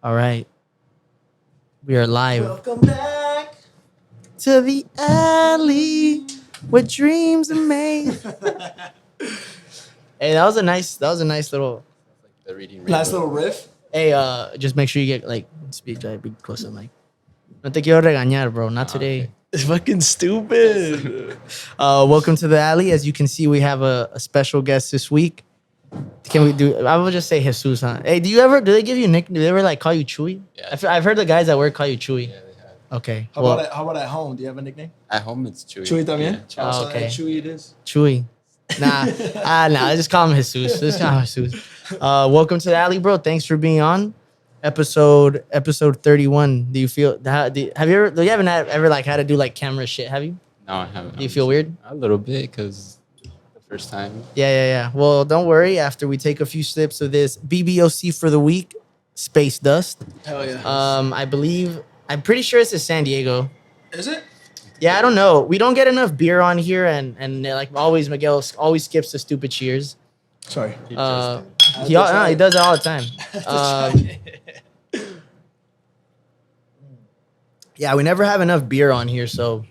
All right, we are live Welcome back. to the alley where dreams are made. Hey, that was a nice little. The reading Nice rainbow. little riff. Hey, just make sure you get like speed, be close to the mic. No te quiero regañar, bro. Not today. Okay. It's fucking stupid. Welcome to the alley. As you can see, we have a special guest this week. Can we do? I will just say Jesus. Huh? Hey, do they give you a nickname? Do they ever like call you Chewy? Yeah. I've heard the guys at work call you Chewy. Yeah, they have. Okay. How about at home? Do you have a nickname? At home, it's Chewy. Chewy también? Yeah, Chewy. Oh, okay. Chewy it is. Chewy. Nah, nah. Just call him Jesus. Just call him Jesus. Welcome to the alley, bro. Thanks for being on. Episode 31. Do you feel? Have you haven't ever like had to do like camera shit? Have you? No, I haven't. Do you feel weird? A little bit because the first time. Yeah. Well, don't worry. After we take a few sips of this BBOC for the week, Space Dust. Hell yeah. I'm pretty sure it's in San Diego. Is it? Yeah, I don't know. We don't get enough beer on here, and like always, Miguel always skips the stupid cheers. Sorry. He does it all the time. Yeah, we never have enough beer on here, so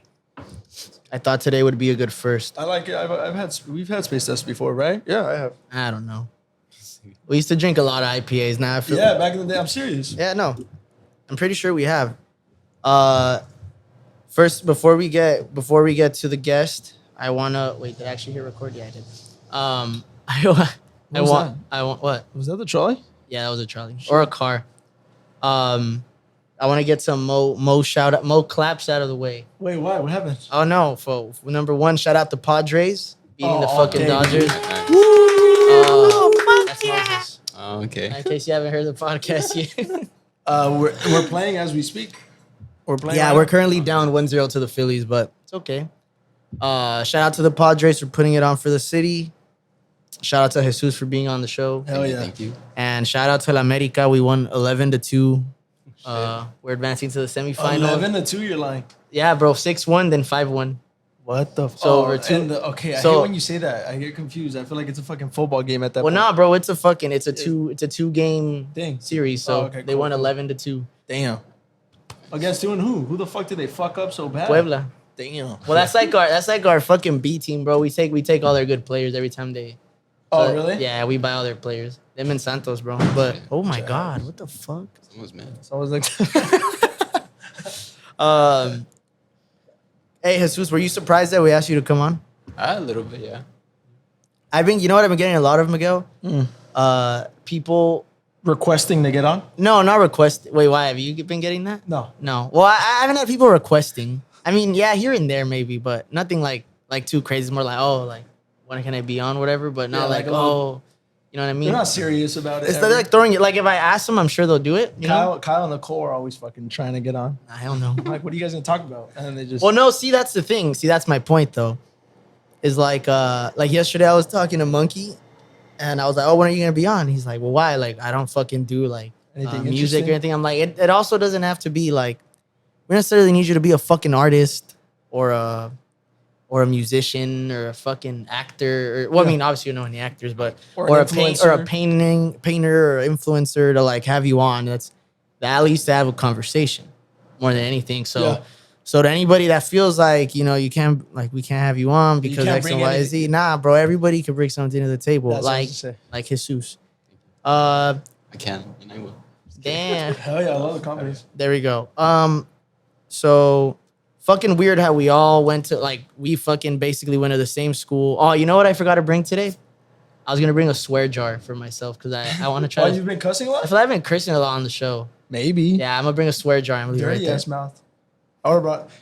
I thought today would be a good first. I like it. We've had space dust before, right? Yeah, I have. I don't know. We used to drink a lot of IPAs. Now I feel Yeah, back in the day. I'm serious. Yeah, no. I'm pretty sure we have. First, before we get to the guest, I wanna wait. Did I actually hit record? Yeah, I did. I want what? Was that the trolley? Yeah, that was a trolley or a car. I want to get some Mo claps out of the way. Wait, why? What happened? Oh no! For number one, shout out the Padres beating the fucking okay. Dodgers. Nice. That's Moses. Oh, okay. In case you haven't heard the podcast yet. We're playing as we speak. We're playing. Yeah, right we're now? currently down 1-0 to the Phillies, but it's okay. Shout out to the Padres for putting it on for the city. Shout out to Jesus for being on the show. Hell yeah. Thank you. And shout out to La America. We won 11-2. We're advancing to the semifinal. 11-2. You're lying. Yeah, bro. 6-1, then 5-1. What the? So over two- Okay, I so- hate when you say that. I get confused. I feel like it's a fucking football game at that Well, point. nah, bro. It's a two game Thing. series. So Okay, they cool, won cool. 11-2. Damn. Against who and who? Who the fuck did they fuck up so bad? Puebla. Damn. Well, that's like our fucking B team, bro. We take all their good players every time they. Oh, really? Yeah, we buy all their players. Them and Santos, bro. But oh my god, what the fuck? Someone's mad. So I was like, Hey, Jesus, were you surprised that we asked you to come on? A little bit, yeah. You know what I've been getting a lot of, Miguel? People. requesting to get on? No, not request. Wait, why have you been getting that? No. No. Well, I haven't had people requesting. I mean, yeah, here and there maybe, but nothing like too crazy. It's more like, oh, like when can I be on, whatever. But not Yeah, like, like a little- oh, you know what I mean? They're not serious about it. It's like throwing it. Like if I ask them, I'm sure they'll do it. You know? Kyle and Nicole are always fucking trying to get on. I don't know. I'm like, what are you guys gonna talk about? And then they just. Well, no. See, that's the thing. See, that's my point though. Is like yesterday I was talking to Monkey, and I was like, oh, when are you gonna be on? He's like, well, why? Like I don't fucking do like Anything music interesting? or anything. I'm like, it also doesn't have to be like we don't necessarily need you to be a fucking artist or a musician or a fucking actor. Or, well, I mean, obviously you don't know any actors, but Or an painter or influencer. painter or influencer to like have you on. That's the alley used to have a conversation more than anything. So. Yeah. So to anybody that feels like, you know, we can't have you on because can't X and bring Y, Z, nah, bro, everybody can bring something to the table. That's what I was gonna say. Like Jesus. I can, and I will. Damn. Hell yeah, I love the companies. There we go. So fucking weird how we all went to we fucking basically went to the same school. Oh, you know what I forgot to bring today? I was gonna bring a swear jar for myself because I want to try. Oh, you've been cussing a I lot? feel like I've been cursing a lot on the show. Maybe. Yeah, I'm gonna bring a swear jar and leave it right Dirty there. ass mouth.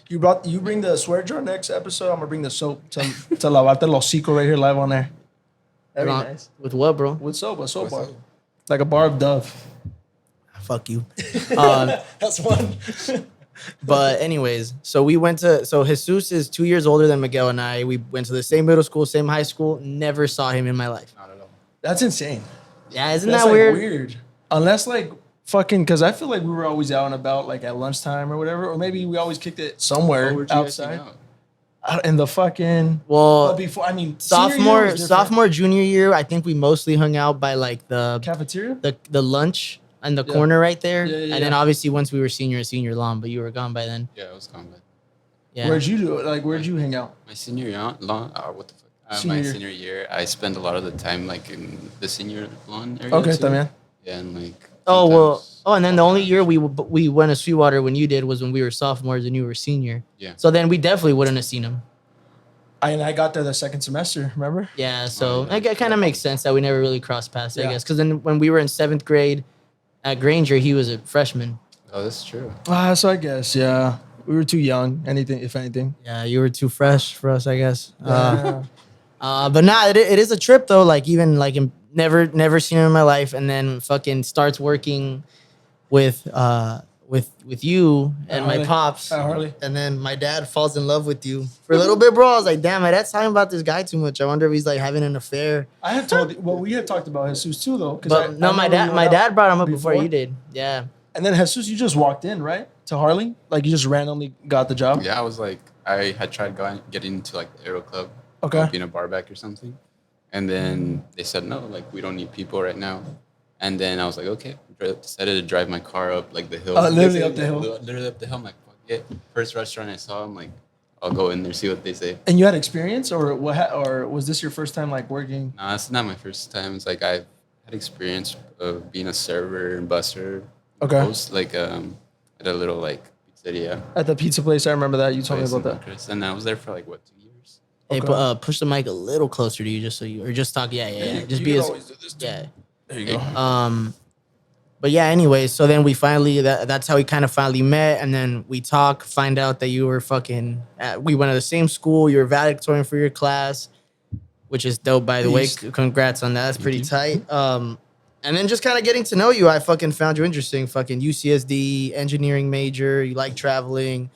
You bring the swear jar next episode. I'm gonna bring the soap to lavarte el hocico right here live on there. That'd be Wrong- nice. With what, bro? With soap, a soap With bar. soap. Like a bar of Dove. Fuck you. That's one. But anyways, so Jesus is 2 years older than Miguel and I. We went to the same middle school, same high school. Never saw him in my life. Not at all. That's insane. Yeah, isn't That's that like weird? Unless like fucking, because I feel like we were always out and about like at lunchtime or whatever, or maybe we always kicked it somewhere Where'd you guys hang outside. out? In the fucking Well, before, I mean, senior year was different. sophomore, junior year, I think we mostly hung out by like the Cafeteria. lunch. in the corner right there. Yeah. And then obviously once we were senior lawn, but you were gone by then. Yeah, I was gone. But Yeah. Where'd you do it? Like, where'd you hang out? my senior year, lawn. What the fuck? Senior My year. senior year, I spent a lot of the time like in the senior lawn area. Okay, too. también. Yeah, and like. Oh well. sometimes- Oh, and then the only year we went to Sweetwater when you did was when we were sophomores and you were senior. Yeah. So then we definitely wouldn't have seen him. I got there the second semester. Remember? Yeah. So yeah. it kind of makes sense that we never really crossed paths, I Yeah. guess. Because then when we were in 7th grade at Granger, he was a freshman. Oh, that's true. So I guess we were too young. If anything. Yeah, you were too fresh for us, I guess. Yeah. But nah, it is a trip though. Like even like never seen him in my life, and then fucking starts working with you and my Harley. pops, Harley. and then my dad falls in love with you for a little bit, bro. I was like, damn, my dad's talking about this guy too much. I wonder if he's like having an affair. I had told you. Well, we had talked about Jesus too, though. But no, my dad brought him up before you did. Yeah. And then Jesus, you just walked in, right, to Harley? Like you just randomly got the job. Yeah, I was like, I had tried getting into like the Aero Club. Okay. Being a bar back or something. And then they said, no, like we don't need people right now. And then I was like, okay. Decided to drive my car up like the hill. Literally up the hill? Literally up the hill. I'm like, fuck it. First restaurant I saw, I'm like, I'll go in there, see what they say. And you had experience, or what? Or was this your first time like working? No, it's not my first time. It's like I've had experience of being a server and busser. Okay. Host, like at a little like pizzeria. At the pizza place, I remember that. You told me place about in that. Bucharest. And I was there for like, what, 2 years? Hey, Okay. push the mic a little closer to you, just so you, or just talk. Yeah. Just You be can as always do this too. yeah. There you go. But yeah, anyway, so then we finally, that's how we kind of finally met. And then we find out that you were we went to the same school. You were valedictorian for your class, which is dope, by the way. Beast. Congrats on that. That's pretty tight. And then just kind of getting to know you, I fucking found you interesting. Fucking UCSD engineering major. You like traveling.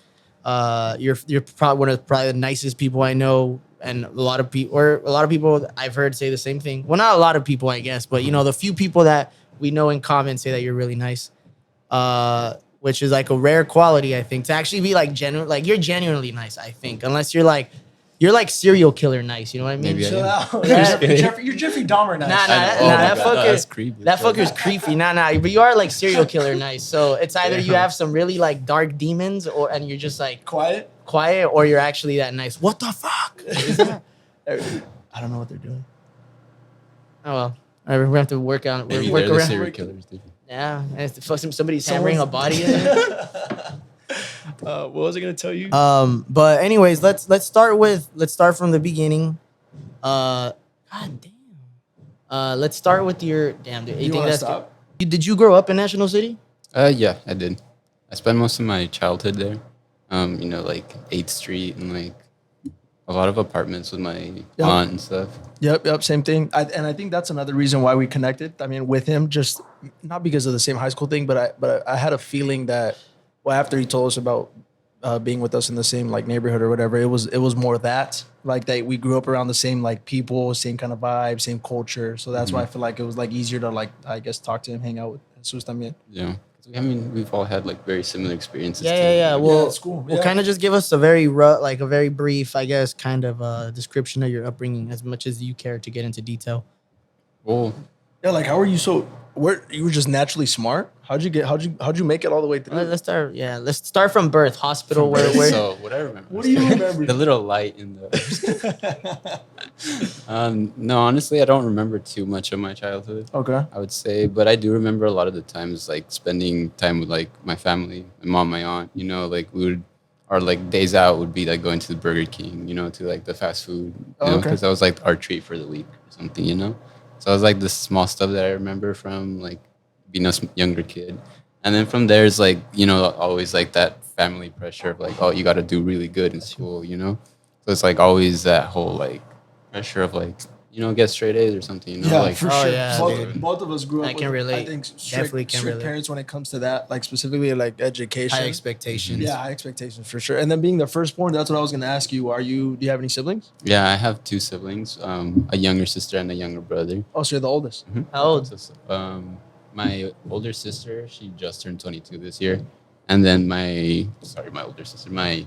You're probably one of the nicest people I know. And a lot of people I've heard say the same thing. Well, not a lot of people, I guess, but the few people that we know in common say that you're really nice, which is like a rare quality, I think, to actually be like genuine. Like you're genuinely nice, I think, unless you're like serial killer nice. You know what I mean? Maybe I Chill am. out. You're Jeffrey Dahmer now. Nah, I know. Oh my that God, fucker. that's creepy. That fucker's creepy. Nah. But you are like serial killer nice. So it's either you have some really like dark demons, and you're just like Quiet. or you're actually that nice. What the fuck is that? I don't know what they're doing. Oh well. All right, we're gonna have to work on. Maybe Work they're the around. serial killers, dude. Yeah, and it's somebody's hammering a body in there. What was I gonna tell you? But anyways, let's start from the beginning. God damn. Let's start with your damn. Dude, You wanna stop? Did you grow up in National City? Yeah, I did. I spent most of my childhood there. Like 8th Street and like a lot of apartments with my aunt and stuff. Yep, same thing. I think that's another reason why we connected. I mean, with him, just not because of the same high school thing, but I had a feeling that, well, after he told us about being with us in the same like neighborhood or whatever, it was more that like that we grew up around the same like people, same kind of vibe, same culture. So that's why I feel like it was like easier to like I guess talk to him, hang out with Jesus también. Yeah. I mean, we've all had like very similar experiences. Yeah. too. Well, that's cool. Well, Yeah. kind of just give us a very brief, I guess, kind of description of your upbringing, as much as you care to get into detail. Well, Yeah, like how are you you were just naturally smart? How'd you make it all the way through? Let's start. Yeah, let's start from birth. Hospital. Where? so what I remember. What do you remember? The little light in the. No, honestly, I don't remember too much of my childhood. Okay. I would say, but I do remember a lot of the times like spending time with like my family, my mom, my aunt. Like we would, or like days out would be like going to the Burger King, to like the fast food, okay. because that was like our treat for the week or something. So it was like the small stuff that I remember from like being a younger kid. And then from there is like, always like that family pressure of like, oh, you got to do really good in school, So it's like always that whole like pressure of like, get straight A's or something, Yeah, like, for Oh, sure. yeah, both, both of us grew up I can with, relate. I think Definitely can strict relate. parents when it comes to that, like specifically like education. high expectations. Yeah, high expectations for sure. And then being the firstborn, that's what I was going to ask you. Do you have any siblings? Yeah, I have 2 siblings, a younger sister and a younger brother. Oh, so you're the oldest. How old? So, my older sister, she just turned 22 this year. And then my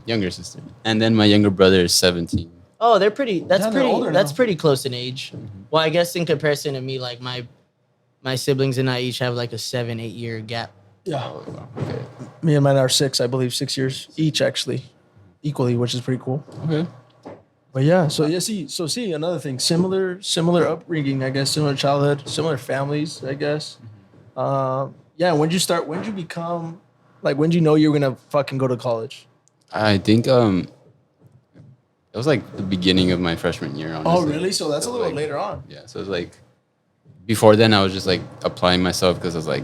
younger sister. And then my younger brother is 17. Oh, they're pretty. That's Yeah, they're pretty. older That's now. pretty close in age. Well, I guess in comparison to me, like My siblings and I each have like a 7-8 year gap. Yeah. Oh, wow. Okay. Me and mine are 6, I believe, 6 years each, actually, equally, which is pretty cool. Okay. But yeah, so yeah, see another thing, similar upbringing, I guess, similar childhood, similar families, I guess. Yeah, when did you become, like, when did you know you were gonna fucking go to college? I think it was like the beginning of my freshman year. Honestly. Oh, really? So that's a So, little like, later on. Yeah. So it's like before then, I was just like applying myself because I was like,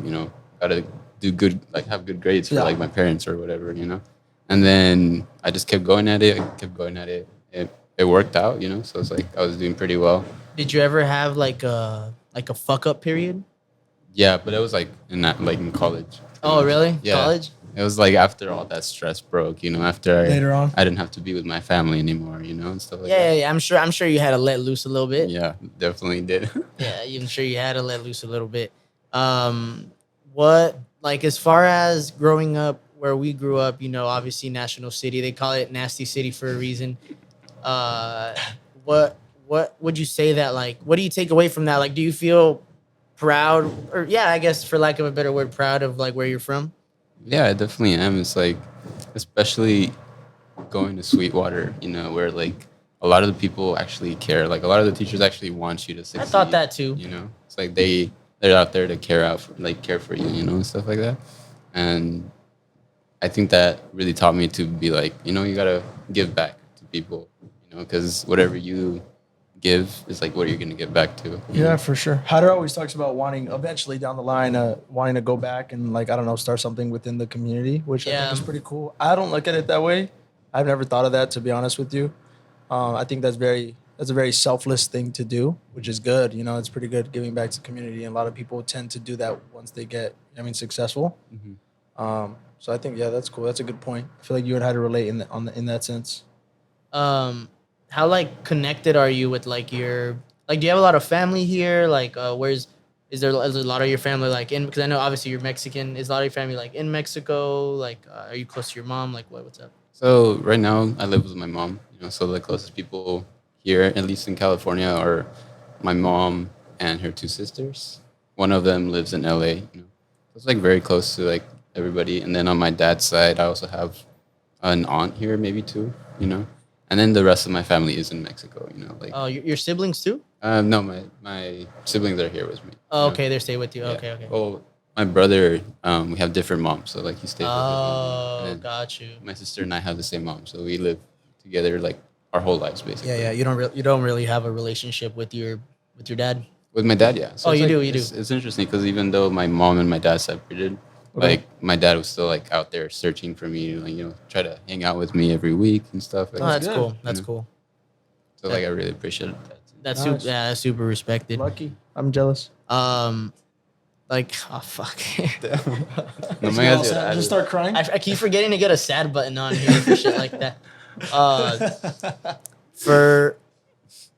gotta do good, like have good grades for Yeah. like my parents or whatever, And then I just kept going at it. It worked out, So it's like I was doing pretty well. Did you ever have like a fuck up period? Yeah, but it was like in college. Oh, really? Yeah. College? It was like after all that stress broke, after Later on. I didn't have to be with my family anymore, and stuff like Yeah, that. yeah. I'm sure you had to let loose a little bit. Yeah, definitely did. Yeah, I'm sure you had to let loose a little bit. What, like, as far as growing up where we grew up, obviously National City, they call it Nasty City for a reason. What would you say that, like, what do you take away from that? Like, do you feel proud, or yeah, I guess for lack of a better word, proud of like where you're from? Yeah, I definitely am. It's like, especially going to Sweetwater, where like a lot of the people actually care. Like a lot of the teachers actually want you to succeed. I thought that too. It's like they're out there to care for you, and stuff like that. And I think that really taught me to be like, you gotta give back to people, because whatever you give is like what you're gonna give back to. Yeah, for sure. Hader always talks about wanting eventually down the line, wanting to go back and, like, I don't know, start something within the community, which I think is pretty cool. I don't look at it that way. I've never thought of that, to be honest with you. I think that's a very selfless thing to do, which is good. It's pretty good giving back to the community, and a lot of people tend to do that once they get, successful. Mm-hmm. So I think, yeah, that's cool. That's a good point. I feel like you and Hader relate in that sense. How like connected are you with like your, like, do you have a lot of family here? Like, is there a lot of your family like in, because I know obviously you're Mexican. Is a lot of your family like in Mexico? Like, are you close to your mom? Like, what's up? So right now I live with my mom. So the closest people here, at least in California, are my mom and her 2 sisters. One of them lives in LA. It's like very close to like everybody. And then on my dad's side, I also have an aunt here, maybe 2. And then the rest of my family is in Mexico. Like. Oh, your siblings too? No, my siblings are here with me. Oh, okay, they stay with you. Yeah. Okay. Well, my brother, we have different moms, so like he stays with his mom. Oh, And got you. my sister and I have the same mom, so we live together like our whole lives basically. Yeah. You don't really have a relationship with your dad. With my dad, yeah. So Oh, it's you like, do. It's interesting because even though my mom and my dad separated, like my dad was still like out there searching for me, like try to hang out with me every week and stuff. Like Oh, that's good. cool. That's cool. So like I really appreciate that. That's Nice. that's super respected. Lucky. I'm jealous. Like, oh fuck. No, my guys got Just start crying. I keep forgetting to get a sad button on here for shit like that.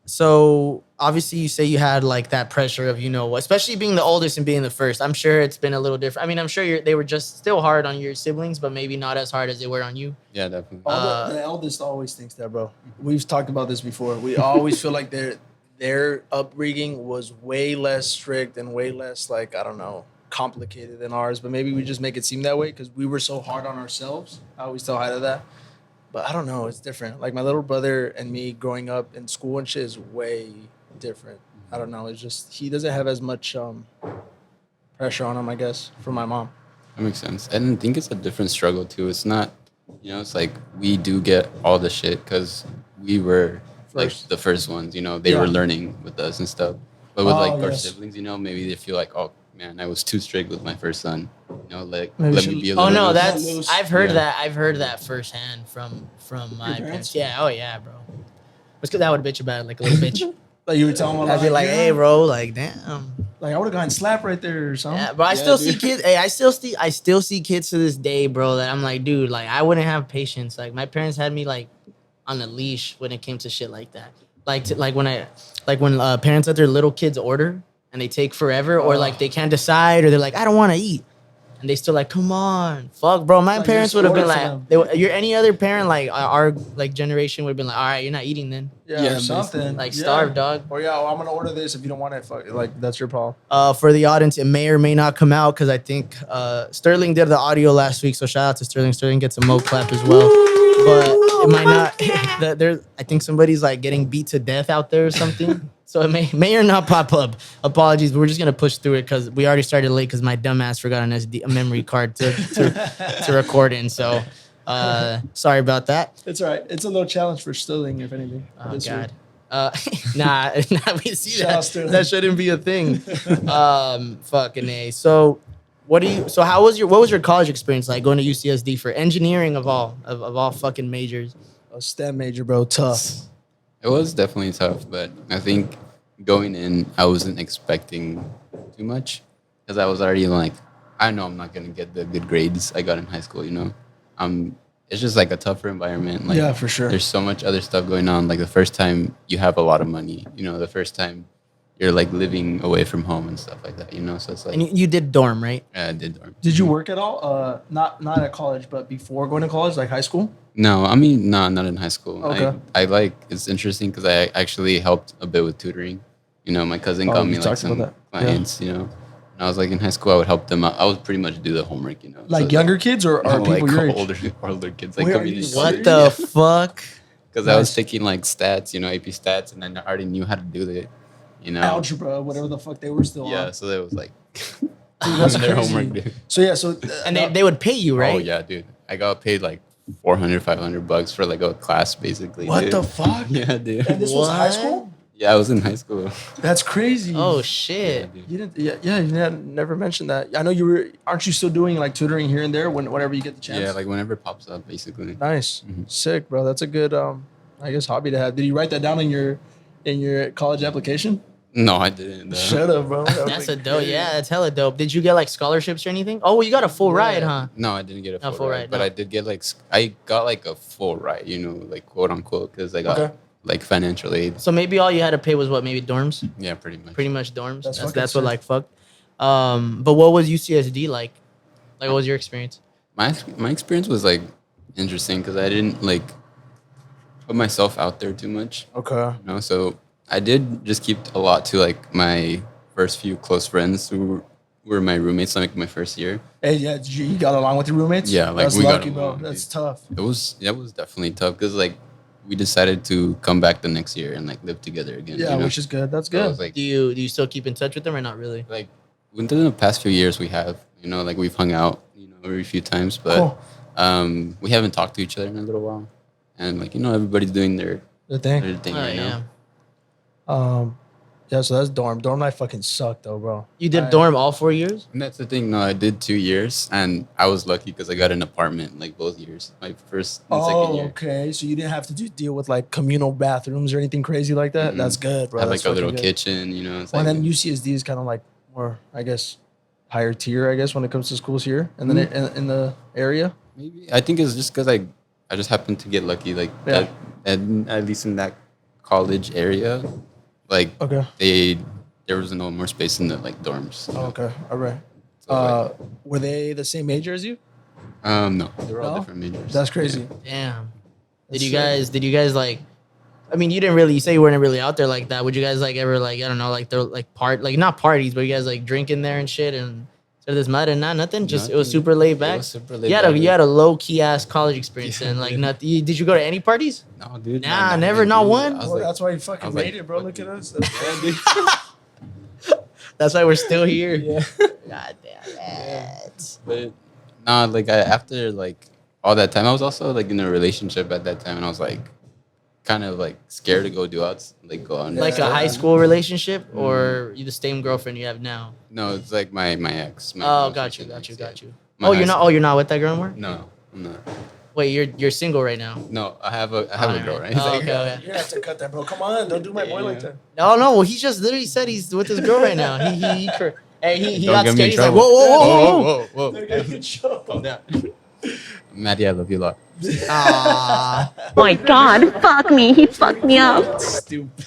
So obviously you say you had like that pressure of, especially being the oldest and being the first. I'm sure it's been a little different. I mean, I'm sure they were just still hard on your siblings, but maybe not as hard as they were on you. Yeah, definitely. The eldest always thinks that, bro. We've talked about this before. We always feel like their upbringing was way less strict and way less, like, I don't know, complicated than ours. But maybe we just make it seem that way because we were so hard on ourselves. I always tell Haida that. But I don't know. It's different. Like, my little brother and me growing up in school and shit is way different. I don't know. It's just he doesn't have as much pressure on him, I guess, from my mom. That makes sense. And I think it's a different struggle too. It's not, it's like we do get all the shit because we were like the first ones. They were learning with us and stuff. But with like our siblings, maybe they feel like, oh man, I was too strict with my first son. Like Maybe let me be a little. Oh no, loose. I've heard that. I've heard that firsthand from my parents. Yeah. Oh yeah, bro. It's because I would bitch about it like a little bitch. Like, you were telling him, I'd be like, hey, bro, like, damn. Like, I would have gone slap right there or something. Yeah, but I still see kids. Hey, I still see kids to this day, bro. That I'm like, dude, like, I wouldn't have patience. Like, my parents had me like on a leash when it came to shit like that. Like when parents let their little kids order and they take forever, or like they can't decide, or they're like, I don't want to eat. and they still like, come on, fuck, bro. My Like, parents you're would have been spoiled like, for them. you're any other parent like our like generation would have been like, all right, you're not eating then. Yeah, or something. Like Yeah. starve, dog. Or I'm gonna order this if you don't want it. Fuck, like that's your problem. For the audience, it may or may not come out because I think Sterling did the audio last week. So shout out to Sterling. Sterling gets a mo clap as well. But it might not. I think somebody's like getting beat to death out there or something. So it may or not pop up. Apologies, but we're just gonna push through it because we already started late because my dumbass forgot a memory card to record in. So sorry about that. It's all right. It's a little challenge for Sterling, if anything. Oh This God. week. Nah, we see Shout out that. Sterling. That shouldn't be a thing. Fucking A. So what was your college experience like going to UCSD for engineering of all fucking majors? A STEM major, bro. Tough. It was definitely tough, but I think going in, I wasn't expecting too much because I was already like, I know I'm not gonna get the good grades I got in high school. It's just like a tougher environment. Like, Yeah, for sure. There's so much other stuff going on. Like the first time you have a lot of money, the first time you're like living away from home and stuff like that. So it's like, And you did dorm, right? yeah, I did dorm. Did you work at all? Not at college, but before going to college, like high school. No, I mean, no, not in high school. Okay. It's interesting because I actually helped a bit with tutoring. My cousin got you me like talked some about that. clients, When I was like in high school, I would help them out. I would pretty much do the homework, Like So, younger kids or no, people like your age? older kids, like Wait, are community. you What the fuck? Because I was Nice. taking like stats, AP stats, and I already knew how to do it, Algebra, whatever the fuck they were still Yeah, on. so that was like That's their crazy. homework, dude. So yeah, so And they would pay you, right? Oh yeah, dude. I got paid like $400-$500 for like a class, basically. what dude. the fuck? Yeah, dude. And this was high What? school? Yeah, I was in high school. That's crazy. Oh Yeah, shit. dude. You didn't. You never mentioned that. I know you were. Aren't you still doing like tutoring here and there whenever you get the chance? Yeah, like whenever it pops up, basically. Nice, Mhm. sick, bro. That's a good I guess hobby to have. Did you write that down in your college application? No, I didn't. Shut up, bro. That's a dope. Yeah, that's hella dope. Did you get like scholarships or anything? Oh, you got a full ride, huh? No, I didn't get a Not full, ride, but no. I did get I got like a full ride, like quote unquote, because I got Okay. like financial aid. So maybe all you had to pay was what? Maybe dorms? Yeah, pretty much. Pretty much dorms. That's That's, fucking that's what sick. like fucked. But what was UCSD like? Like, what was your experience? My experience was like interesting because I didn't like put myself out there too much. Okay. So I did just keep a lot to like my first few close friends who were my roommates like my first year. Hey, yeah, did you got along with your roommates? Yeah, like, that's we got lucky, bro. along, That's dude. tough. It was definitely tough because like we decided to come back the next year and like live together again. Yeah, which is good. That's So it good. was like Do you still keep in touch with them or not really? like within the past few years we have like we've hung out every few times, but Cool. we haven't talked to each other in a little while, and like everybody's doing their The thing. thing Oh, right yeah. now. Yeah, so that's dorm. Dorm life fucking sucked though, bro. You did I- dorm all 4 years? And that's the thing. No, I did 2 years, and I was lucky because I got an apartment like both years, my first and second Oh, year. okay. So you didn't have to deal with like communal bathrooms or anything crazy like that. Mhm. That's good, bro. I had That's like a little fucking good. kitchen, It's Well, like, and then UCSD is kind of like more, I guess, higher tier, I guess, when it comes to schools here and then in the area. maybe I think it's just because I just happened to get lucky, like Yeah. at least in that college area, like Okay. there was no more space in the like dorms. Oh, okay. All right. So, like, Were they the same major as you? no, they were all No? different majors. That's crazy. Damn. That's Did you guys like, I mean, you say you weren't really out there like that. Would you guys like ever like, I don't know, like they're like not parties, but you guys like drinking there and shit and so this matter, nothing. Just it was Nothing. super laid It back. was super laid You back. had a low key ass college experience Yeah, and like dude. nothing. Did you go to any parties? No, dude. Nah, never, not dude. one? I was Well, like, that's why you I fucking was made like, it, bro. Look fuck at it. us. Yeah, dude. That's why we're still here. Yeah. God damn it. But nah, like after like all that time, I was also like in a relationship at that time, and I was like kind of like scared to go go out. Like a high school relationship or you the same girlfriend you have now? No, it's like my ex. My Oh, most got you. recent ex, yeah. My Oh, high you're not with that girl anymore? No, I'm not. Wait, you're single right now. No, I have a girl, right? Oh, Like, okay, okay. You have to cut that, bro. Come on, don't do my boy like that. No, well, he just literally said he's with his girl right now. He Don't got get scared. me in He's like, trouble. whoa. Calm down. Maddie, I love you a lot. Ah, My God, fuck me. He fucked me up. Stupid.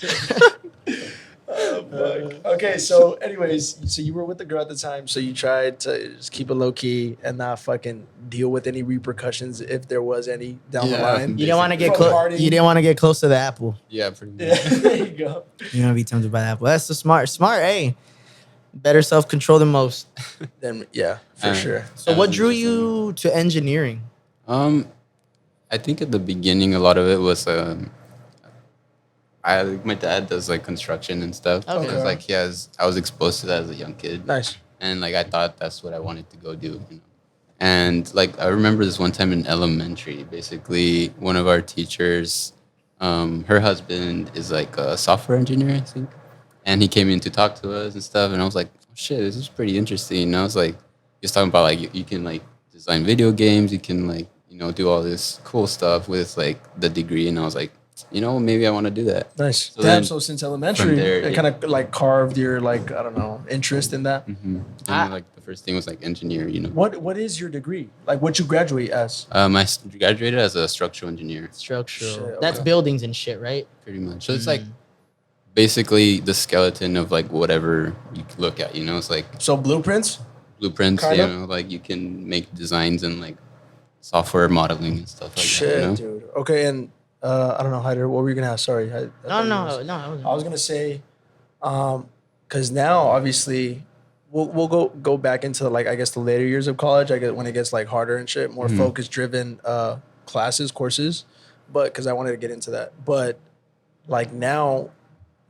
Okay, so anyways, so you were with the girl at the time, so you tried to just keep it low key and not fucking deal with any repercussions if there was any down the Yeah. line. You didn't want to get From close. partying. You didn't want to get close to the apple. Yeah, pretty much. Yeah, there you go. You want to be tempted by the apple. That's the smart. Hey, better self control than most. Then yeah, for sure. So, what drew you to engineering? I think at the beginning, a lot of it was my dad does like construction and stuff. Okay. So it's like I was exposed to that as a young kid. Nice. And like I thought that's what I wanted to go do. You know? And like I remember this one time in elementary, basically one of our teachers, her husband is like a software engineer, I think. And he came in to talk to us and stuff. And I was like, oh, shit, this is pretty interesting. And I was like, he was talking about like you can like design video games, you can like, you know, do all this cool stuff with like the degree. And I was like, you know, maybe I want to do that. Nice. So Damn. then So since elementary, there, it yeah. kind of like carved your like I don't know interest in that. And then, like the first thing was like engineer, you know. What is your degree? Like what you graduate as? I graduated as a structural engineer, Structural. Shit, That's okay. buildings and shit, right? pretty much. So it's like basically the skeleton of like whatever you could look at, you know. It's like So blueprints. blueprints, Kind you of? know, like you can make designs and like software modeling and stuff like Shit, that, you know. dude. Okay, and I don't know, Hyder. What were you gonna ask? Sorry. I No. thought you I wasn't. I was gonna say, because now obviously we'll go back into like I guess the later years of college. I guess when it gets like harder and shit, more focus driven courses. But because I wanted to get into that, but like now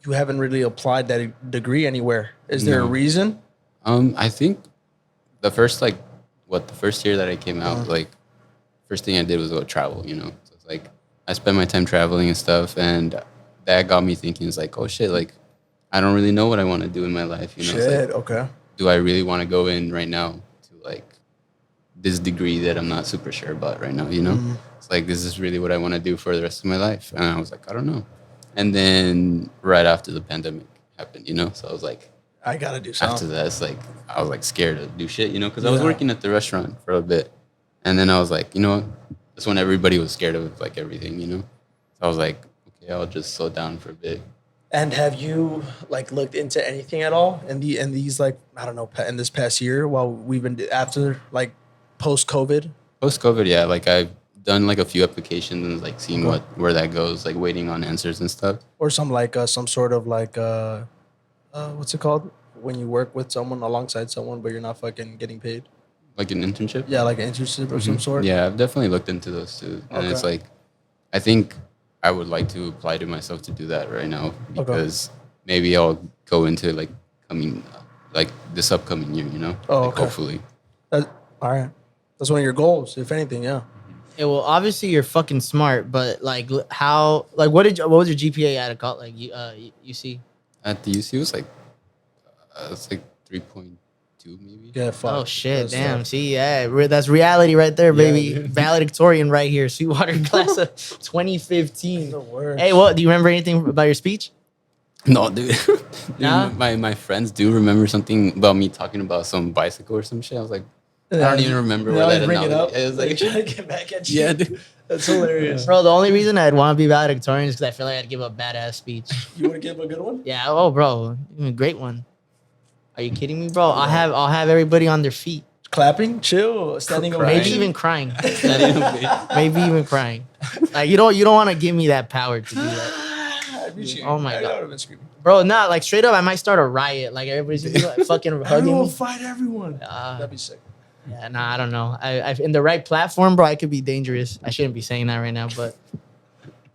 you haven't really applied that degree anywhere. Is there a No. reason? I think the first year that I came out, like first thing I did was go travel, you know. So it's like I spent my time traveling and stuff, and that got me thinking. It's like, oh shit, like I don't really know what I want to do in my life, you know. It's Shit. like, Okay. do I really want to go in right now to like this degree that I'm not super sure about right now, you know? It's like, is this really what I want to do for the rest of my life? And I was like, I don't know. And then right after the pandemic happened, you know? So I was like, I gotta do after something. that, it's like, I was like scared to do shit, you know? Because I was Yeah. working at the restaurant for a bit. And then I was like, you know what? That's when everybody was scared of like everything, you know? So I was like, okay, I'll just slow down for a bit. And have you like looked into anything at all in these like I don't know in this past year while we've been after like post COVID? Post COVID, yeah, like I've done like a few applications and like seeing where that goes, like waiting on answers and stuff. Or some like some sort of like what's it called when you work with someone alongside someone but you're not fucking getting paid? Like an internship? Yeah, like an internship or some sort. Yeah, I've definitely looked into those too. And it's Okay. like, I think I would like to apply to myself to do that right now because maybe I'll go into like this upcoming year, you know? Oh, like, okay. hopefully. All right. That's one of your goals, if anything. Yeah. Yeah, well, obviously you're fucking smart, but like, how? Like, what was your GPA at a college? Like, UC? At the UC, it was like, it's like 3.2 maybe. Yeah. Fuck. Oh shit! That's Damn. tough. See, yeah, that's reality right there, baby. dude. Valedictorian right here. Sweetwater class of 2015. The worst. Hey, what? Do you remember anything about your speech? No, dude. Dude, Nah? my friends do remember something about me talking about some bicycle or some shit. I was like, I don't even remember They where always that bring it up. analogy. It was Like like, trying to get back at you. yeah, dude. That's hilarious. Bro, the only reason I'd want to be valedictorian is because I feel like I'd give a badass speech. You want to give a good one? Yeah. Oh, bro, a great one. Are you kidding me, bro? I'll have everybody on their feet. Clapping, chill, standing Crying. Maybe ovation. even crying. That ain't Maybe even crying. Like you don't want to give me that power to do that. I'd be screaming. Oh my I God. would have been screaming. Bro, not like straight up, I might start a riot. Like everybody's gonna be like fucking hugging Everyone me. fight everyone. Uh, That'd be sick. Yeah, nah, I don't know. I in the right platform, bro, I could be dangerous. I shouldn't be saying that right now, but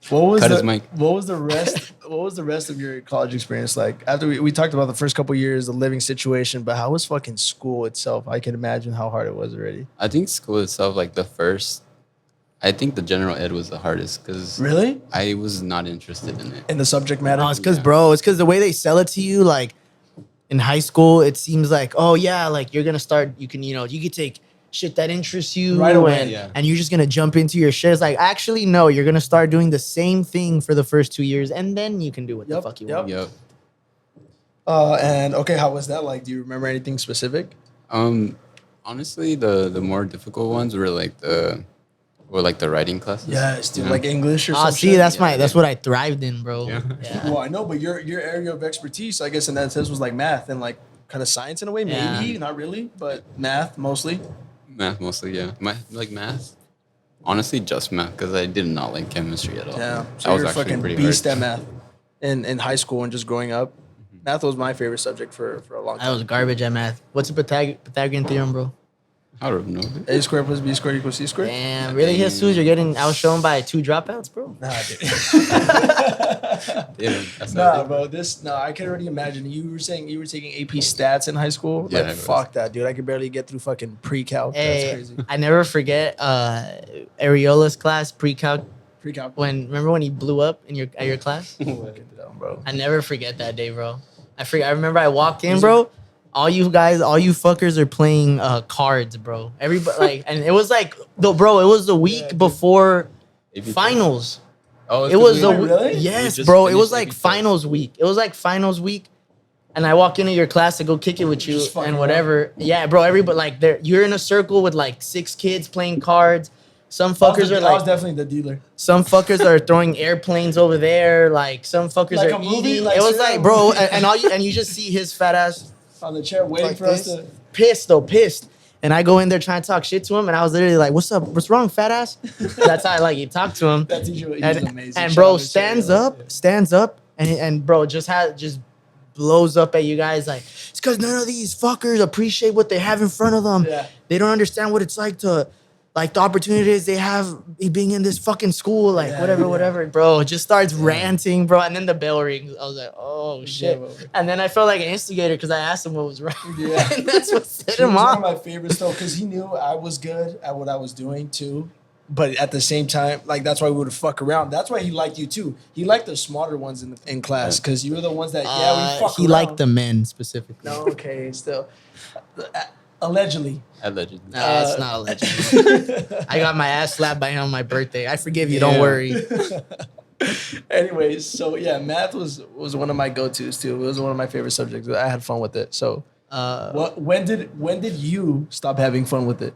What was Cut the his mic. What was the rest? What was the rest of your college experience like? After we talked about the first couple years, the living situation, but how was fucking school itself? I can imagine how hard it was already. I think school itself, like I think the general ed was the hardest because Really? I was not interested in it. In the subject matter? no, it's because, Yeah. bro, it's because the way they sell it to you, like in high school, it seems like, oh yeah, like you're gonna start. You can take shit that interests you Right away, and, yeah. and you're just gonna jump into your shit. It's like, actually, no, you're gonna start doing the same thing for the first 2 years, and then you can do what the Yep, fuck you yep. want. Yep. And okay, how was that like? Do you remember anything specific? Honestly, the more difficult ones were like Or like the writing classes. Yes, dude, Yeah. like English or Ah, something. see, that's what I thrived in, bro. Yeah. Yeah. Well, I know, but your area of expertise, I guess, in that sense, was like math and like kind of science in a way. Yeah. Maybe not really, but math mostly. Math mostly, yeah. Like math. Honestly, just math because I did not like chemistry at all. Yeah, That so was you're a actually fucking pretty beast hard. at math. In high school and just growing up, math was my favorite subject for a long I time. was garbage at math. What's a Pythagorean theorem, bro? I don't know. A squared plus B squared equals C squared. Damn, really, Jesus? You're getting outshone by 2 dropouts, bro? Nah, dude. Yeah, that's Nah, bro. I can already imagine. You were saying you were taking AP stats in high school. Yeah, Like, I was. fuck that, dude. I could barely get through fucking pre-calc. That's Hey, crazy. I never forget Areola's class pre-calc. Pre-calc. Remember when he blew up at your class? Get down, bro. I never forget that day, bro. I remember I walked in, bro. All you fuckers are playing cards, bro. Everybody and it was like, bro, it was the week dude. before AP finals. Oh, It was the Really? yes, just bro. It was finished like AP finals week. It was like finals week, and I walk into your class to go kick it with you Just fucking and whatever. Yeah, bro. Everybody you're in a circle with like 6 kids playing cards. Some fuckers I are was like, definitely the dealer. some fuckers are throwing airplanes over there. Like some fuckers Like are a movie? eating. Like It was straight like, up bro, movie? and you just see his fat ass On the chair waiting like for us this, to. pissed. And I go in there trying to talk shit to him, and I was literally like, "What's up? What's wrong, fat ass?" That's how you talk to him. That teacher, he was and, amazing. and Shout bro out to stands up, and bro just blows up at you guys like it's because none of these fuckers appreciate what they have in front of them. Yeah. They don't understand what it's like to like the opportunities they have being in this fucking school, like Yeah, whatever, bro. It just starts ranting, bro, and then the bell rings. I was like, oh shit. bro. And then I felt like an instigator because I asked him what was wrong. Yeah. and that's what set He was him one of off. my favorites though, because he knew I was good at what I was doing too. But at the same time, like that's why we would fuck around. That's why he liked you too. He liked the smarter ones in class because you were the ones that we fuck He around. liked the men specifically. No, okay, still. Allegedly. Allegedly. Nah, it's not alleged. I got my ass slapped by him on my birthday. I forgive you. Don't Yeah. worry. Anyways, so yeah, math was one of my go-tos too. It was one of my favorite subjects. I had fun with it. So, when did you stop having fun with it?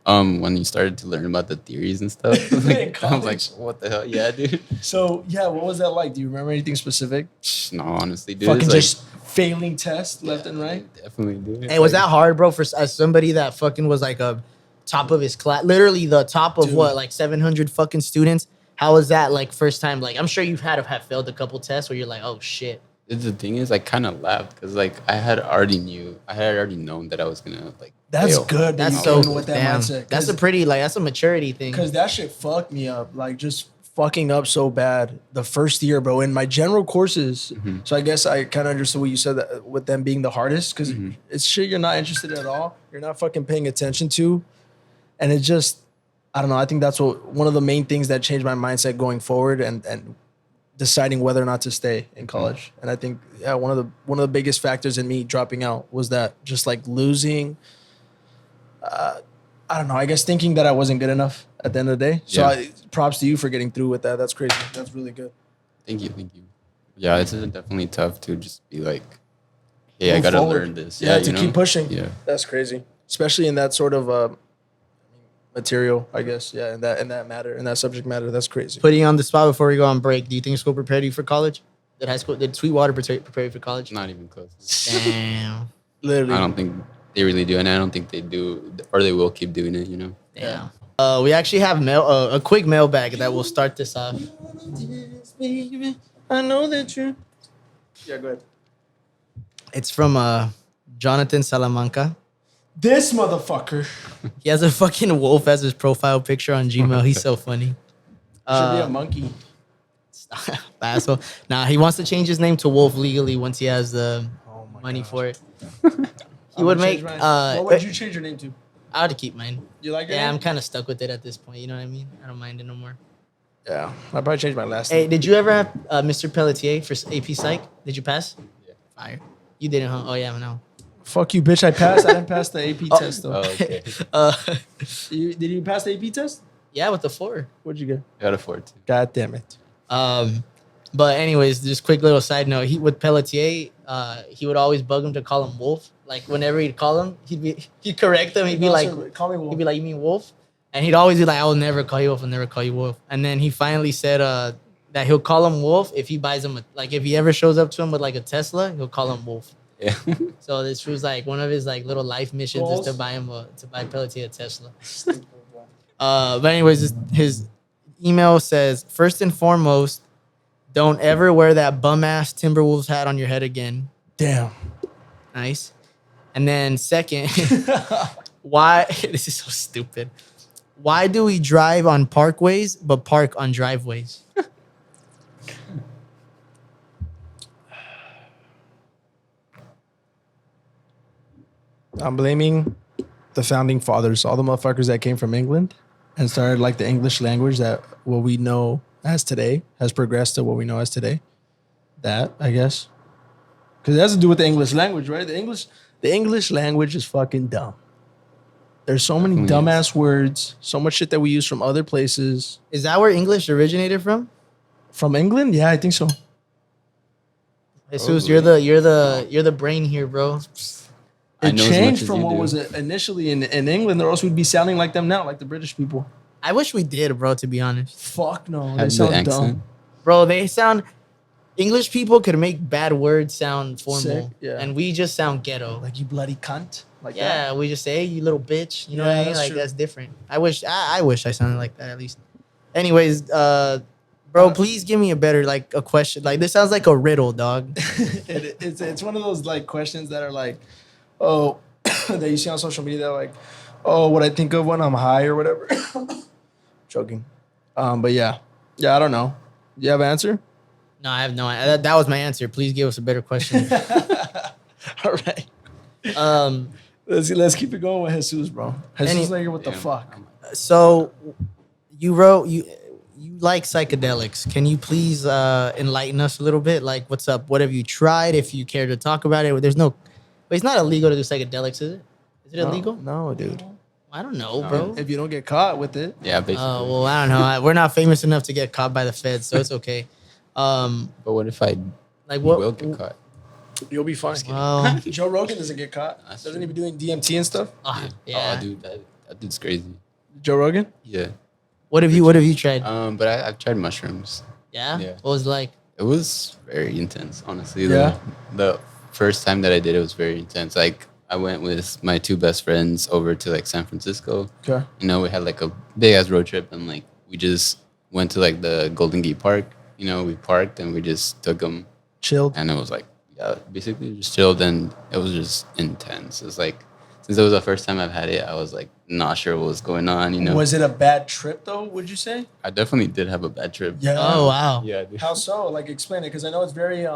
When you started to learn about the theories and stuff, In I was like, college. what the hell? Yeah, dude. So yeah, what was that like? Do you remember anything specific? No, honestly, dude. Fucking it's like, just failing tests left and right. Definitely, dude. Hey, was that hard, bro? As somebody that fucking was like a top of his class, literally the top of Dude. what, like 700 fucking students. How was that like first time? Like, I'm sure you've had to have failed a couple tests where you're like, oh shit. The thing is, I kind of laughed because like I had already known that I was gonna like. That's fail. good. That's That so you went with that damn. mindset. That's a pretty that's a maturity thing. Because that shit fucked me up. Like, just fucking up so bad the first year, bro. In my general courses, so I guess I kind of understood what you said that with them being the hardest because it's shit you're not interested in at all. You're not fucking paying attention to. And it just, I don't know. I think that's one of the main things that changed my mindset going forward and deciding whether or not to stay in college. And I think, yeah, one of the biggest factors in me dropping out was that just like losing. I don't know. I guess thinking that I wasn't good enough at the end of the day. So Yeah. props to you for getting through with that. That's crazy. That's really good. Thank you. Yeah, it's definitely tough to just be like, hey, I Move gotta forward. learn this. Yeah, you to know? keep pushing. Yeah. That's crazy. Especially in that sort of material, I guess. Yeah, in that subject matter. That's crazy. Putting you on the spot before we go on break, do you think school prepared you for college? Did Sweetwater prepare you for college? Not even close. Damn. Literally. I don't think they really do, and I don't think they do, or they will keep doing it. You know. Damn. We actually have a quick mailbag that will start this off. I know that you. Yeah, go ahead. It's from Jonathan Salamanca. This motherfucker He has a fucking wolf as his profile picture on Gmail. He's so funny. should be a monkey. Asshole. Nah, he wants to change his name to Wolf legally once he has the Oh my money gosh. for it. He I'm would gonna make. change mine. What would you change your name to? I would keep mine. You like it? Yeah, I'm kind of stuck with it at this point. You know what I mean? I don't mind it no more. Yeah, I'd probably change my last Hey, name. did you ever have Mr. Pelletier for AP Psych? Did you pass? Yeah. Fire. You didn't, huh? Oh yeah, no. Fuck you, bitch. I passed. I didn't pass the AP test though. Oh, okay. Did you pass the AP test? Yeah, with the 4. What'd you get? I got a 4 too. God damn it. But anyways, just quick little side note. With Pelletier, he would always bug him to call him Wolf. Like whenever he'd call him, he'd correct him. He'd be like, call me Wolf. he'd be like, "You mean Wolf?" And he'd always be like, I will never call you Wolf, I'll never call you Wolf. And then he finally said that he'll call him Wolf if he buys him, like if he ever shows up to him with like a Tesla, he'll call him Wolf. Yeah. So this was like one of his like little life missions is to buy Pelletier a Tesla. But anyways, his email says, first and foremost, don't ever wear that bum ass Timberwolves hat on your head again. Damn. Nice. And then second, why this is so stupid. Why do we drive on parkways but park on driveways? I'm blaming the founding fathers, all the motherfuckers that came from England and started like the English language that what we know as today has progressed to what we know as today. That, I guess. Because it has to do with the English language, right? The English language is fucking dumb. There's so many dumbass words, so much shit that we use from other places. Is that where English originated from? From England? Yeah, I think so. Jesus, you're the brain here, bro. It changed from what was initially in England, or else we'd be sounding like them now, like the British people. I wish we did, bro, to be honest. Fuck no. They sound dumb. Bro, English people could make bad words sound formal. Sick, yeah. And we just sound ghetto. Like, you bloody cunt. Like yeah, that. We just say, hey, you little bitch. You know what I mean? Like, true. that's different. I wish I sounded like that at least. Anyways, bro, please give me a better, like, a question. Like, this sounds like a riddle, dog. It's one of those, like, questions that are like, oh, that you see on social media, like, oh, what I think of when I'm high or whatever. Joking. But yeah. Yeah, I don't know. Do you have an answer? No, I have no idea. That was my answer. Please give us a better question. All right. Let's keep it going with Jesus, bro. Jesus, like, what the fuck? So, you like psychedelics. Can you please enlighten us a little bit? Like, what's up? What have you tried? If you care to talk about it, but it's not illegal to do psychedelics, is it? Is it illegal? No, dude. I don't know, bro. If you don't get caught with it. Yeah, basically. Oh, well, I don't know. We're not famous enough to get caught by the feds, so it's okay. But what if I like what will get caught? You'll be fine. Well, Joe Rogan doesn't get caught. Doesn't he be doing DMT and stuff? yeah. Oh, dude, that dude's crazy. Joe Rogan? Yeah. What have you tried? But I've tried mushrooms. Yeah? Yeah. What was it like? It was very intense, honestly. Yeah? The first time that I did it was very intense. Like, I went with my two best friends over to, like, San Francisco. Okay. You know, we had, like, a big-ass road trip, and, like, we just went to, like, the Golden Gate Park. You know, we parked, and we just took them. Chilled. And it was, like, yeah, basically just chilled, and it was just intense. It was, like, since it was the first time I've had it, I was, like, not sure what was going on, you know. Was it a bad trip, though, would you say? I definitely did have a bad trip. Yeah. Oh, wow. Yeah, dude. How so? Like, explain it, because I know it's very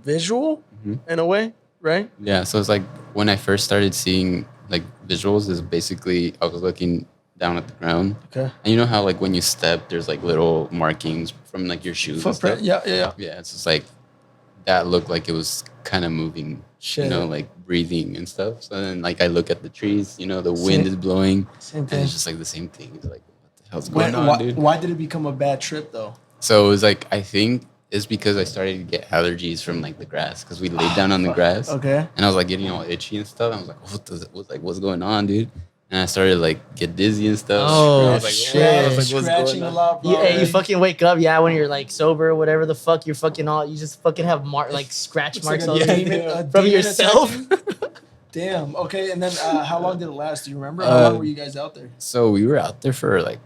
visual in a way, right? Yeah, so it's like when I first started seeing like visuals is basically I was looking down at the ground. Okay. And you know how like when you step there's like little markings from like your shoes and Footprint. stuff? Yeah. Yeah, it's just like that looked like it was kind of moving, Shit. you know, like breathing and stuff. So then like I look at the trees, you know, the wind Same- is blowing Same and thing. it's just like the same thing. It's like what the hell's going on, Why, dude? why did it become a bad trip, though? So it was like I think it's because I started to get allergies from like the grass because we laid down on the grass. Okay. And I was like getting all itchy and stuff. I was like, what's going on, dude? And I started like get dizzy and stuff. Oh, And I was like, shit. I was like, what's Scratching going a on? lot, bro. You fucking wake up, when you're like sober or whatever the fuck, you just fucking have like scratch It's marks like all a over demon- you a from demon yourself. Damn. Okay. And then how long did it last? Do you remember? How long were you guys out there? So we were out there for like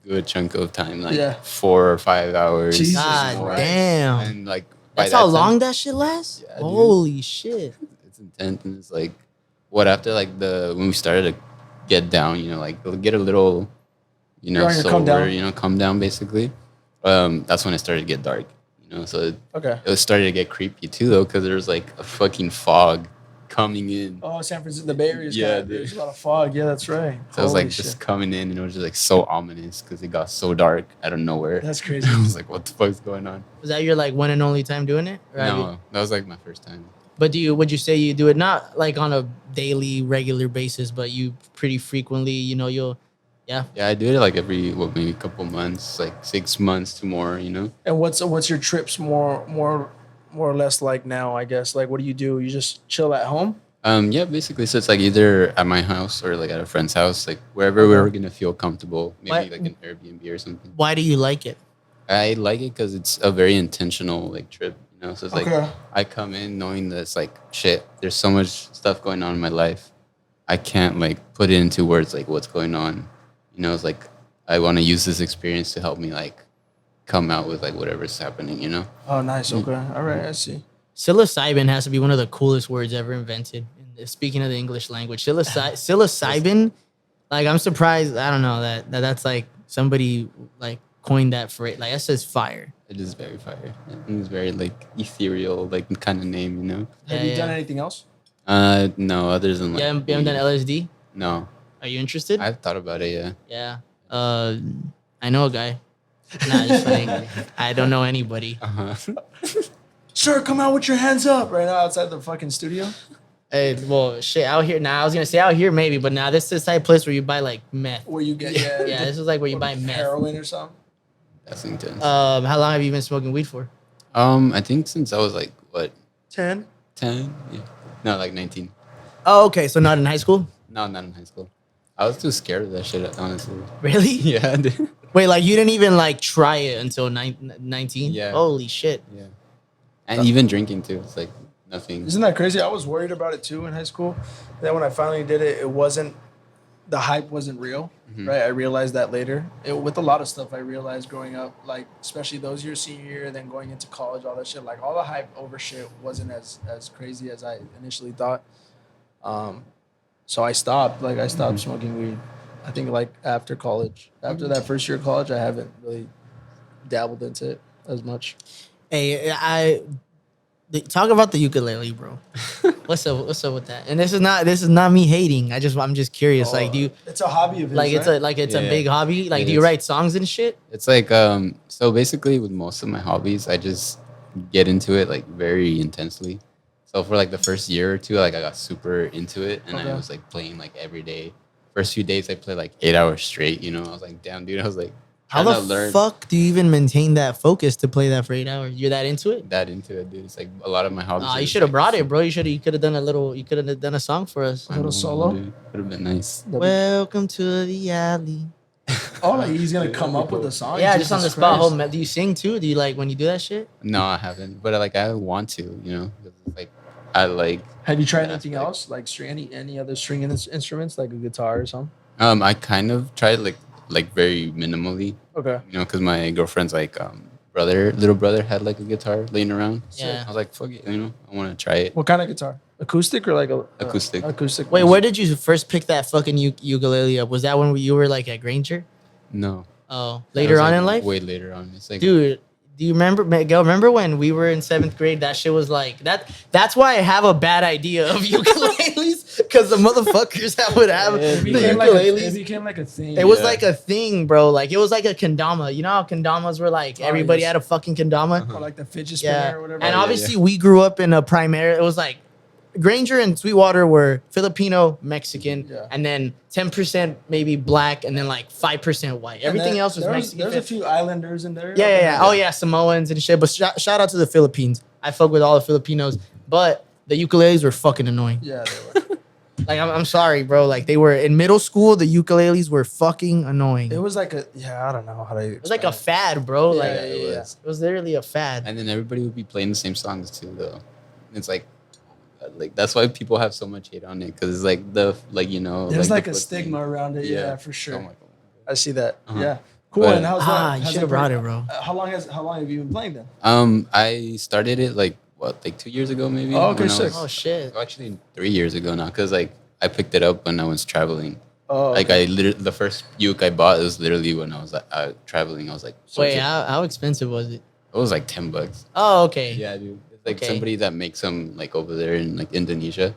a good chunk of time, like Yeah. 4 or 5 hours. Jesus God Christ. damn. And like by That's that how time- long that shit lasts? Yeah, dude. Holy shit. It's intense, and it's like what after like when we started to get down, you know, like get a little, you know, Starting to come sober, down. you know, come down basically. That's when it started to get dark, you know. So Okay. it was starting to get creepy too, though, because there was like a fucking fog coming in. Oh, San Francisco, the Bay Area. Yeah, dude. There's a lot of fog. Yeah, that's right. So it was like Holy just shit. coming in, and it was just like so ominous because it got so dark out of nowhere. That's crazy. I was like, what the fuck's going on? Was that your like one and only time doing it? Or have you- No, that was like my first time. But would you say you do it not like on a daily, regular basis, but you pretty frequently, you know, yeah. Yeah, I do it like every maybe a couple months, like 6 months to more, you know. And what's your trips more or less like now? I guess like what do? You just chill at home? Yeah, basically, so it's like either at my house or like at a friend's house, like wherever we're gonna feel comfortable. Maybe What- like an Airbnb or something. Why do you like it? I like it because it's a very intentional like trip, you know. So it's like Okay. I come in knowing that it's like shit. There's so much stuff going on in my life. I can't like put it into words like what's going on. You know, it's like I want to use this experience to help me like come out with like whatever's happening. You know. Oh, nice. Okay. All right. I see. Psilocybin has to be one of the coolest words ever invented. Speaking of the English language, psilocybin, like I'm surprised. I don't know that's like somebody like coined that phrase. Like that says fire. It is very fire. And it's very like ethereal, like kind of name. You know. Have you done anything else? No, other than like You haven't done LSD? no. Are you interested? I've thought about it. Yeah. Yeah. I know a guy. Nah, just kidding. I don't know anybody. Sir, come out with your hands up right now outside the fucking studio. Hey, well, shit, out here now. I was gonna say out here maybe, but now this is the type of place where you buy like meth. Where you get Yeah, this is like where you buy meth. heroin or something. That's intense. How long have you been smoking weed for? I think since I was like what 10. 10? Yeah. No, like 19. Oh, okay. So not in high school? No, not in high school. I was too scared of that shit, honestly. Really? Yeah, dude. Wait, like you didn't even like try it until 19? Yeah. Holy shit. Yeah. And even drinking too. It's like nothing. Isn't that crazy? I was worried about it too in high school. Then when I finally did it, the hype wasn't real, right? I realized that later. With a lot of stuff I realized growing up, like especially those years, senior year, then going into college, all that shit, like all the hype over shit wasn't as crazy as I initially thought. So I stopped. Like I stopped smoking weed. I think like after college, after that first year of college, I haven't really dabbled into it as much. Hey, talk about the ukulele, bro. What's up with that? And this is not me hating. I'm just curious. Like, do you It's a hobby of his, like right? it's a Yeah. big hobby? Like, It do you is. write songs and shit? It's like so basically with most of my hobbies, I just get into it like very intensely. So for like the first year or two, like I got super into it and I Okay. was like playing like every day. First few days I played like 8 hours straight, you know. I was like, damn dude, I was like How trying the to learn fuck do you even maintain that focus to play that for 8 hours? You're that into it? that into it, dude. It's like a lot of my hobbies. You are should have like, brought it, bro. You could have done a song for us. I know, solo? dude. Would have been nice. Welcome to the alley. Oh, like he's gonna come up with a song. Yeah, just on the Jesus spot. Christ. Do you sing too? Do you like when you do that shit? No, I haven't. But like I want to, you know, 'cause it's like I like Have you tried Yeah, anything like- else, like any other string instruments, like a guitar or something? I kind of tried like very minimally, Okay. you know, because my girlfriend's like little brother had like a guitar laying around. Yeah. I was like, fuck it, you know, I want to try it. What kind of guitar? Acoustic or like a Acoustic. Acoustic. Wait, where did you first pick that fucking ukulele up? Was that when you were like at Granger? No. Oh, That later was, on like, in life? Way later on. It's like, Dude, do you remember, Miguel? Remember when we were in 7th grade? That shit was like that. That's why I have a bad idea of ukuleles because the motherfuckers that would have It the became, ukuleles. like a thing. It was Yeah. like a thing, bro. Like it was like a kendama. You know how kendamas were like Oh, everybody yes. had a fucking kendama. Or like the fidget spinner Yeah, or whatever. and yeah, obviously we grew up in a primary. It was like Granger and Sweetwater were Filipino, Mexican, Yeah. and then 10% maybe black, and then like 5% white. And Everything then else was Mexican. There's a few islanders in there. Yeah. Oh yeah, Samoans and shit. But shout out to the Philippines. I fuck with all the Filipinos, but the ukuleles were fucking annoying. Yeah, they were. Like I'm sorry, bro. Like they were in middle school. The ukuleles were fucking annoying. It It was like I don't know how to. was like a fad, bro. Yeah, Like yeah, it yeah. was. it was literally a fad. And then everybody would be playing the same songs too, though. It's like that's why people have so much hate on it because it's like you know. There's like the a flip stigma thing. around it. Yeah, for sure. Oh my God. I see that. Uh-huh. Yeah. Cool. But- And how's that? You how's should have that brought going? it, bro. How long have you been playing then? I started it like 2 years ago maybe. Oh, okay, when I sick. was- Oh shit. Actually 3 years ago now because like I picked it up when I was traveling. Oh, Like I literally the first uke I bought was literally when I was traveling. I was like, Wait, how expensive was it? it was like $10. Oh, okay. Yeah, dude. It's like Okay. somebody that makes them like over there in like Indonesia.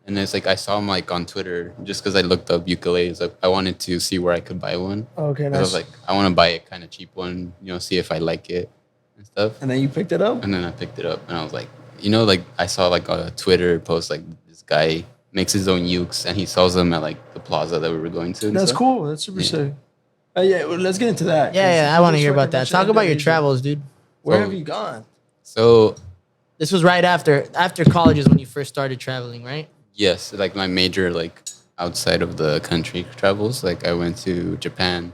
And it's like I saw him like on Twitter just because I looked up ukuleles. Like I wanted to see where I could buy one. Okay, 'Cause I was nice. like, I want to buy a kind of cheap one, you know, see if I like it and stuff. And then you picked it up. And then I picked it up and I was like, you know, like I saw like a Twitter post like this guy makes his own ukes and he sells them at like the plaza that we were going to. and That's stuff. cool. That's super Yeah. sick. Yeah, well, let's get into that. Yeah, I want to hear about that. Talk about your travels, dude. Where So- have you gone? So This was right after colleges when you first started traveling, right? Yes, like my major like outside of the country travels. Like I went to Japan,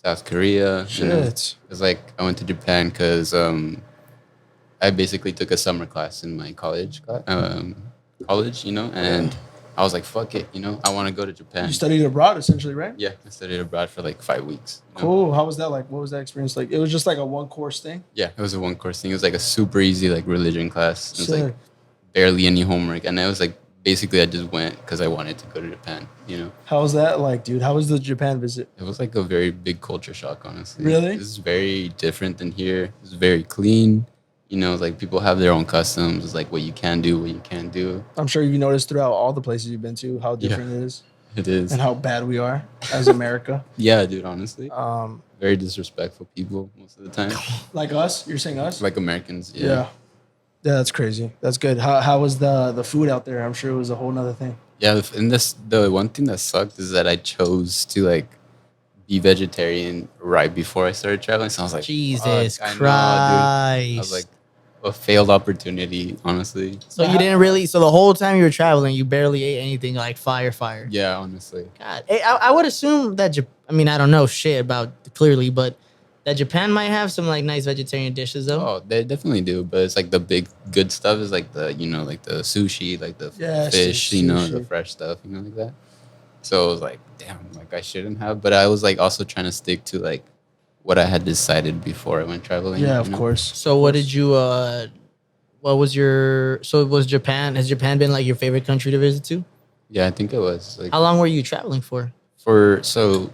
South Korea. You know, Shit. it's like I went to Japan because I basically took a summer class in my college, you know, and I was like, fuck it, you know, I want to go to Japan. You studied abroad, essentially, right? Yeah, I studied abroad for like 5 weeks. You know? Cool. How was that like? What was that experience like? It was just like a one course thing. Yeah, it was a one course thing. It was like a super easy like religion class. It was Sick. like barely any homework, and it was like basically I just went because I wanted to go to Japan. You know, How was that like, dude? How was the Japan visit? it was like a very big culture shock, honestly. Really? This is very different than here. It's very clean. You know, like people have their own customs. It's like what you can do, what you can't do. I'm sure you noticed throughout all the places you've been to how different it is It is. and how bad we are as America. Yeah, dude. Honestly, Um, very disrespectful people most of the time. like us? You're saying us? Like Americans. yeah. Yeah. Yeah, that's crazy. That's good. How was the food out there? I'm sure it was a whole nother thing. Yeah, and the one thing that sucked is that I chose to like be vegetarian right before I started traveling. So I was like, Jesus fuck, I know, dude. Christ. I was like, a failed opportunity, honestly. So you didn't really. So the whole time you were traveling, you barely ate anything like fire. Yeah, honestly. God, I would assume that. I mean, I don't know shit about clearly, but that Japan might have some like nice vegetarian dishes though. Oh, they definitely do, but it's like the big good stuff is like the like the sushi, like the Yes, fish, the you know, the sushi. fresh stuff, you know, like that. So I was like, damn, like I shouldn't have, but I was like also trying to stick to like what I had decided before I went traveling. Yeah, you of know? course. So what did you? What was your? So it was Japan? Has Japan been like your favorite country to visit to? Yeah, I think it was like How long were you traveling for? so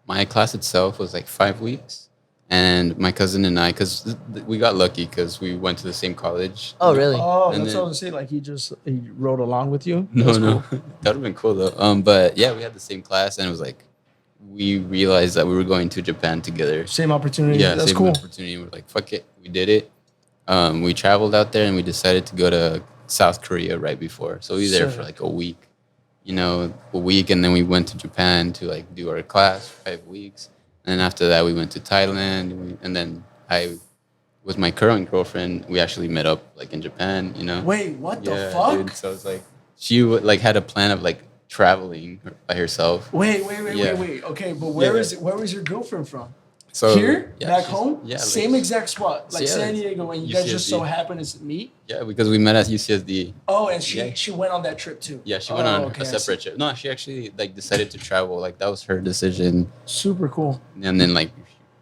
my class itself was like 5 weeks, and my cousin and I, because we got lucky because we went to the same college. Oh, really? Oh, And that's then- what I was gonna say. Like he rode along with you. No, That's no, cool. that would have been cool though. But yeah, we had the same class, and it was like we realized that we were going to Japan together. Same opportunity. Yeah, That's same cool. opportunity. We're like, fuck it, we did it. We traveled out there, and we decided to go to South Korea right before. So we were there for Sick. like a week, you know, and then we went to Japan to like do our class for 5 weeks. And then after that, we went to Thailand, and then I, with my current girlfriend, we actually met up like in Japan, you know. Wait, what the Yeah, fuck? dude. So it's like she like had a plan of like traveling by herself. Wait. Yeah. Okay, but Yeah. where was your girlfriend from? So Here? yeah, Back she's- home? Yeah, Same like, exact spot. Like yeah, San Diego when you guys just so UCSD. happened to meet? yeah, because we met at UCSD. Oh, and she Yeah. she went on that trip too. Yeah, she went on okay, a I see. separate trip. No, she actually like decided to travel. Like that was her decision. Super cool. And then like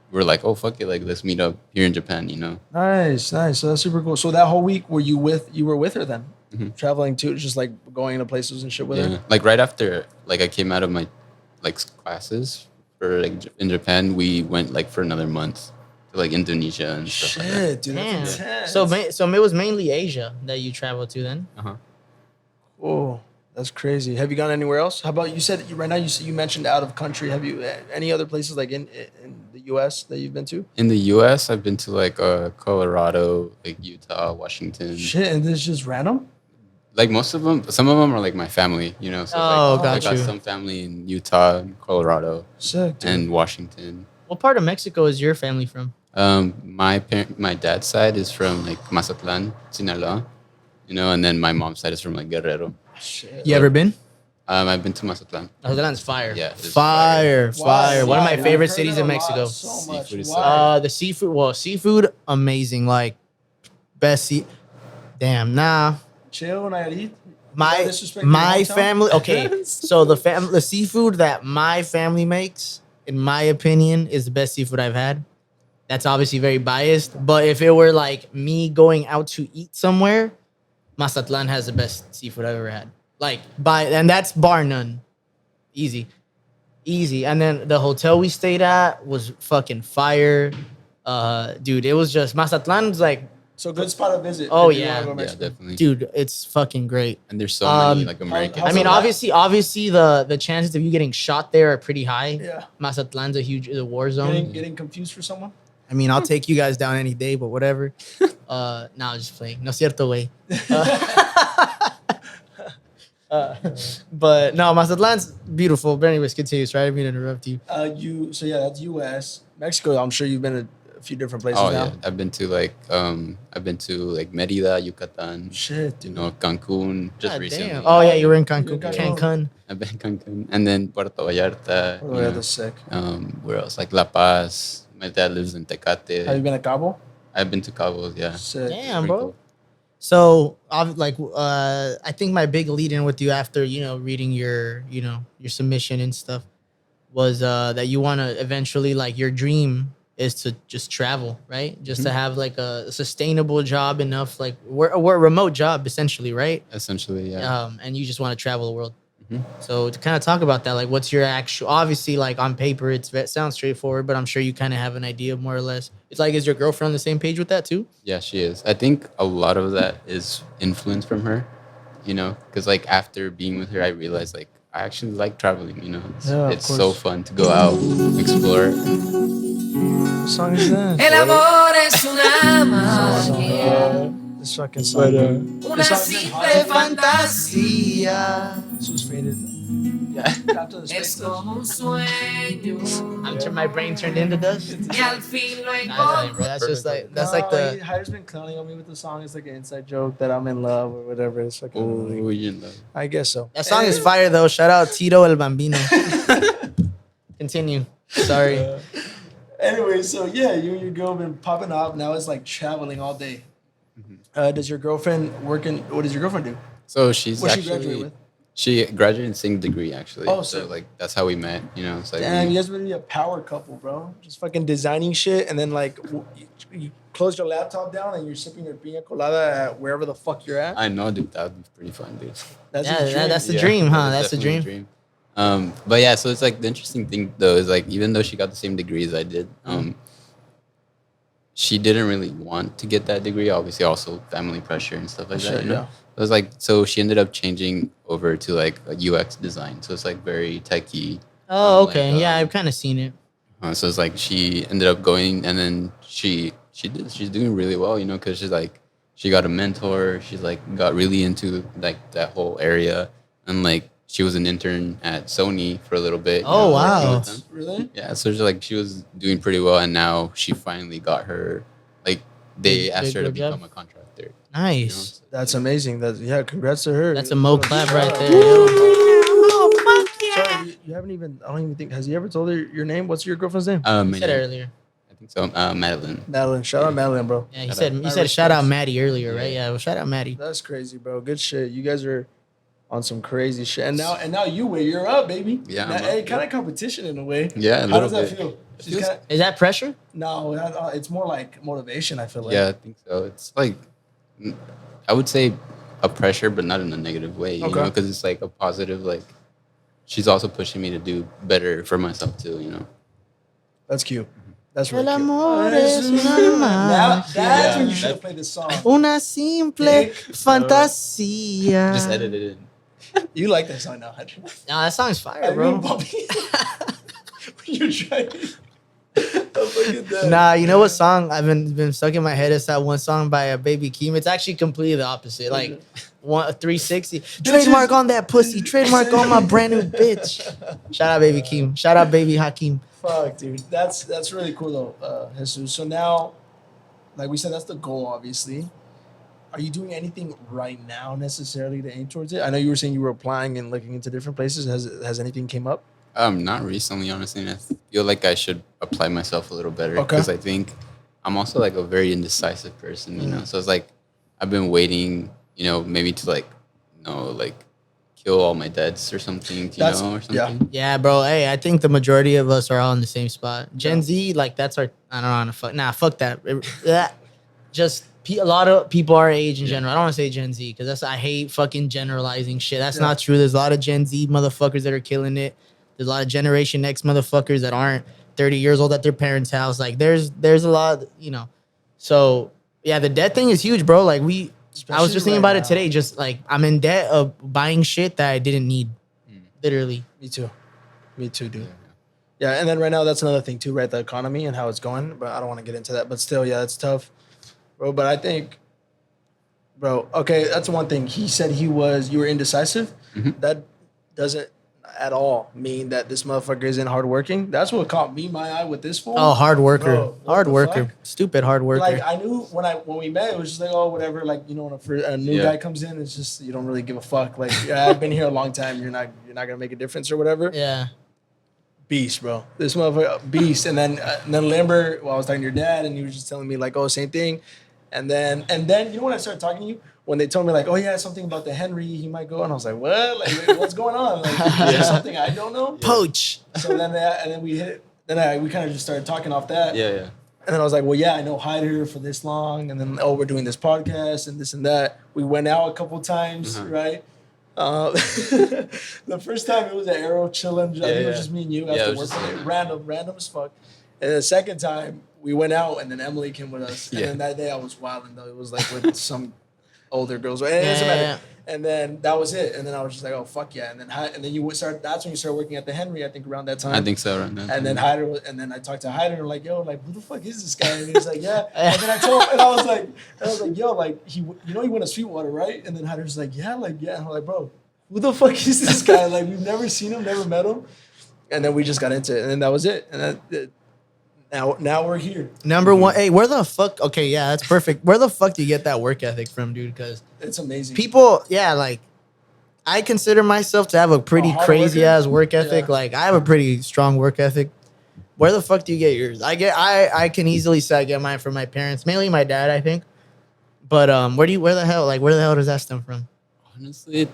we're like, oh fuck it, like let's meet up here in Japan, you know? Nice. So that's super cool. So that whole week were you with her then? Mhm. Traveling too, just like going into places and shit with Yeah. her? Like right after like I came out of my like classes for like in Japan, we went like for another month to like Indonesia and stuff like that. Shit, dude, Damn. that's intense. So it was mainly Asia that you traveled to then. Uh-huh. Oh, that's crazy. Have you gone anywhere else? How about you said right now you mentioned out of country. Have you any other places like in the US that you've been to? In the US, I've been to like Colorado, like Utah, Washington. Shit, and this is just random? Like most of them, some of them are like my family, you know. So Oh, like, got I got you. some family in Utah, and Colorado, Sick, dude. and Washington. What part of Mexico is your family from? My dad's side is from like Mazatlan, Sinaloa, you know, and then my mom's side is from like Guerrero. Shit. You ever been? I've been to Mazatlan. Oh, that's fire. Yeah, it is fire. Why? One of Why? my favorite I've heard cities it in a lot, Mexico. So much. Seafood is Why? The seafood. Well, seafood, amazing. Like best Damn, nah. Chill, Nayarit. My disrespect your my hometown? family. Okay, so the seafood that my family makes, in my opinion, is the best seafood I've had. That's obviously very biased, but if it were like me going out to eat somewhere, Mazatlan has the best seafood I've ever had. Like and that's bar none. Easy. And then the hotel we stayed at was fucking fire. Dude, it was just Mazatlan's like, So good spot to visit. Oh, if you yeah. wanna go to Yeah, Mexico. definitely. dude, it's fucking great. And there's so many like how- Americans. how's I mean, So obviously, the chances of you getting shot there are pretty high. Yeah. Mazatlan's a war zone. Getting confused for someone? I mean, I'll take you guys down any day, but whatever. No, just playing. No cierto way. But no, Mazatlan's beautiful. But anyways, continue. Sorry, I didn't mean to interrupt you. So yeah, that's US. Mexico, I'm sure you've been a few different places Oh now. yeah, I've been to like Merida, Yucatan, Shit, dude. Cancun just God recently. damn. Oh yeah, you were in You're Cancun. in Cancun. Cancun. I've been in Cancun, and then Puerto Vallarta. Oh, yeah, that's sick. Where else? Like La Paz. My dad lives in Tecate. Have you been to Cabo? I've been to Cabo. Yeah. Sick. Damn, Pretty bro. cool. So, I think my big lead in with you after reading your your submission and stuff was that you want to eventually, like, your dream is to just travel, right? Just to have like a sustainable job enough, like we're a remote job essentially, right? Essentially, yeah. And you just want to travel the world. Mhm. So to kind of talk about that, like, what's your actual? Obviously, like on paper, it sounds straightforward, but I'm sure you kind of have an idea more or less. It's like, is your girlfriend on the same page with that too? Yeah, she is. I think a lot of that is influence from her, because like after being with her, I realized like I actually like traveling. It's, Yeah, of it's so course. fun to go out, explore. What song is that? El amor es una magia, This fucking song. una simple fantasía. This was faded. Yeah. Captain of the Es Space como un sueño I'm sure my brain turned into dust. y al fin lo Nah, bro, encontré. that's just like No, Hyder's been clowning on me with the song. It's like an inside joke that I'm in love or whatever. It's fucking. Oh, you know. I guess so. that song is fire though. Shout out Tito El Bambino. Continue. Sorry. Anyway, so yeah, you and your girl been popping up. Now it's like traveling all day. Does your girlfriend what does your girlfriend do? So she's What she actually graduate with? she graduated in singing degree actually. Oh, so sick. like that's how we met. It's like Damn, you guys would be a power couple, bro. Just fucking designing shit, and then like you close your laptop down and you're sipping your pina colada at wherever the fuck you're at. I know, dude. That would be pretty fun, dude. That's Yeah, his dream. that's the dream, huh? that is That's the definitely dream. But yeah, so it's like the interesting thing though is like even though she got the same degree as I did, she didn't really want to get that degree. Obviously, also family pressure and stuff like Sure, that. yeah. It was like so she ended up changing over to like a UX design. So it's like very techy. Oh, like, okay. Yeah, I've kind of seen it. So it's like she ended up going, and then she's doing really well, because she got a mentor. She's like got really into like that whole area, and like she was an intern at Sony for a little bit. Oh, working wow. with them. Really? Yeah, so she was doing pretty well, and now she finally got her they Big- asked her to big job. become a contractor. Nice. So- That's amazing. Congrats to her. That's a Mo clap right there. Sorry, you haven't even. I don't even think. Has he ever told her your name? What's your girlfriend's name? You my said it name- earlier. I think so. Madeline. Madeline. Shout out Madeline, bro. Yeah, you Shout said out. you said shout out Maddie earlier, right? Yeah. Yeah, well, shout out Maddie. That's crazy, bro. Good shit. You guys are on some crazy shit. And now you're up, baby. Yeah, Now, I'm up, hey, kind of competition in a way. Yeah, a How does little that bit. feel? She's feels- kinda, Is that pressure? no, it's more like motivation. I feel like. Yeah, I think so. It's like I would say a pressure, but not in a negative way. Okay. Because it's like a positive. Like she's also pushing me to do better for myself too. That's cute. That's really El cute. amor es una Now, that's Yeah, when you should have that- played this song. Una simple Dick. fantasía. Just edit it in. You like that song now, Hedge? Nah, that song's fire, I bro. mean, Bobby. You're trying. Oh, look at that. Nah, you know what song I've been stuck in my head is that one song by Baby Keem. It's actually completely the opposite. Like a 360. Trademark on that pussy. Trademark on my brand new bitch. Shout out Baby Keem. Shout out Baby Hakeem. Fuck, dude. That's really cool though, Jesus. So now, like we said, that's the goal, obviously. Are you doing anything right now necessarily to aim towards it? I know you were saying you were applying and looking into different places. Has anything came up? Not recently, honestly. And I feel like I should apply myself a little better Okay. because I think I'm also like a very indecisive person. So it's like I've been waiting, maybe to like kill all my debts or something, or something. yeah. Yeah, bro. Hey, I think the majority of us are all in the same spot. Gen Z, like that's our. I don't know. Fuck. Nah, fuck that. Just a lot of people our age in general. I don't want to say Gen Z because I hate fucking generalizing shit. That's not true. There's a lot of Gen Z motherfuckers that are killing it. There's a lot of Generation X motherfuckers that aren't 30 years old at their parents' house. Like there's a lot, So yeah, the debt thing is huge, bro. Like I was Especially just thinking right about now. it today. Just like I'm in debt of buying shit that I didn't need. Literally. Me too, dude. Yeah, and then right now that's another thing too, right? The economy and how it's going. But I don't want to get into that. But still, yeah, it's tough, bro. But I think, bro, okay, that's one thing. He said you were indecisive. That doesn't at all mean that this motherfucker isn't hardworking. That's what caught me my eye with this fool. Oh, hard worker. Bro, what hard the worker. fuck? Stupid hard worker. Like I knew when we met, it was just like, oh, whatever. Like, you know, when a new guy comes in, it's just you don't really give a fuck. Like, yeah, I've been here a long time. You're not gonna make a difference or whatever. yeah. Beast, bro. This motherfucker, beast. And then Lambert, well, I was talking to your dad, and he was just telling me like, oh, same thing. And then you know when I started talking to you, when they told me like, oh yeah, something about the Henry, he might go, and I was like, what? Like, what's going on? Like, is there something I don't know? Poach. So then we hit. Then we kind of just started talking off that. Yeah. And then I was like, well, yeah, I know Hyder for this long. And then, we're doing this podcast and this and that. We went out a couple times, right? The first time it was an arrow chilling. I think it was just me and you after work. Random as fuck. And the second time we went out and then Emily came with us. And then that day I was wilding though. It was like with some older girls. It doesn't matter. And then that was it. And then I was just like, oh fuck yeah. And then that's when you started working at the Henry, I think around that time. I think so, right now. And then I talked to Hyder and I'm like, yo, like who the fuck is this guy? And he was like, yeah. And then I told him, and I was like, yo, like he went to Sweetwater, right? And then Hyder's like, yeah. And I'm like, bro, who the fuck is this guy? Like we've never seen him, never met him. And then we just got into it, and then that was it. And now we're here. Number one. Hey, where the fuck? Okay, yeah, that's perfect. Where the fuck do you get that work ethic from, dude? Because it's amazing. People, like I consider myself to have a pretty crazy ass work ethic. Yeah. Like I have a pretty strong work ethic. Where the fuck do you get yours? I can easily say I get mine from my parents, mainly my dad, I think. But where the hell does that stem from? Honestly,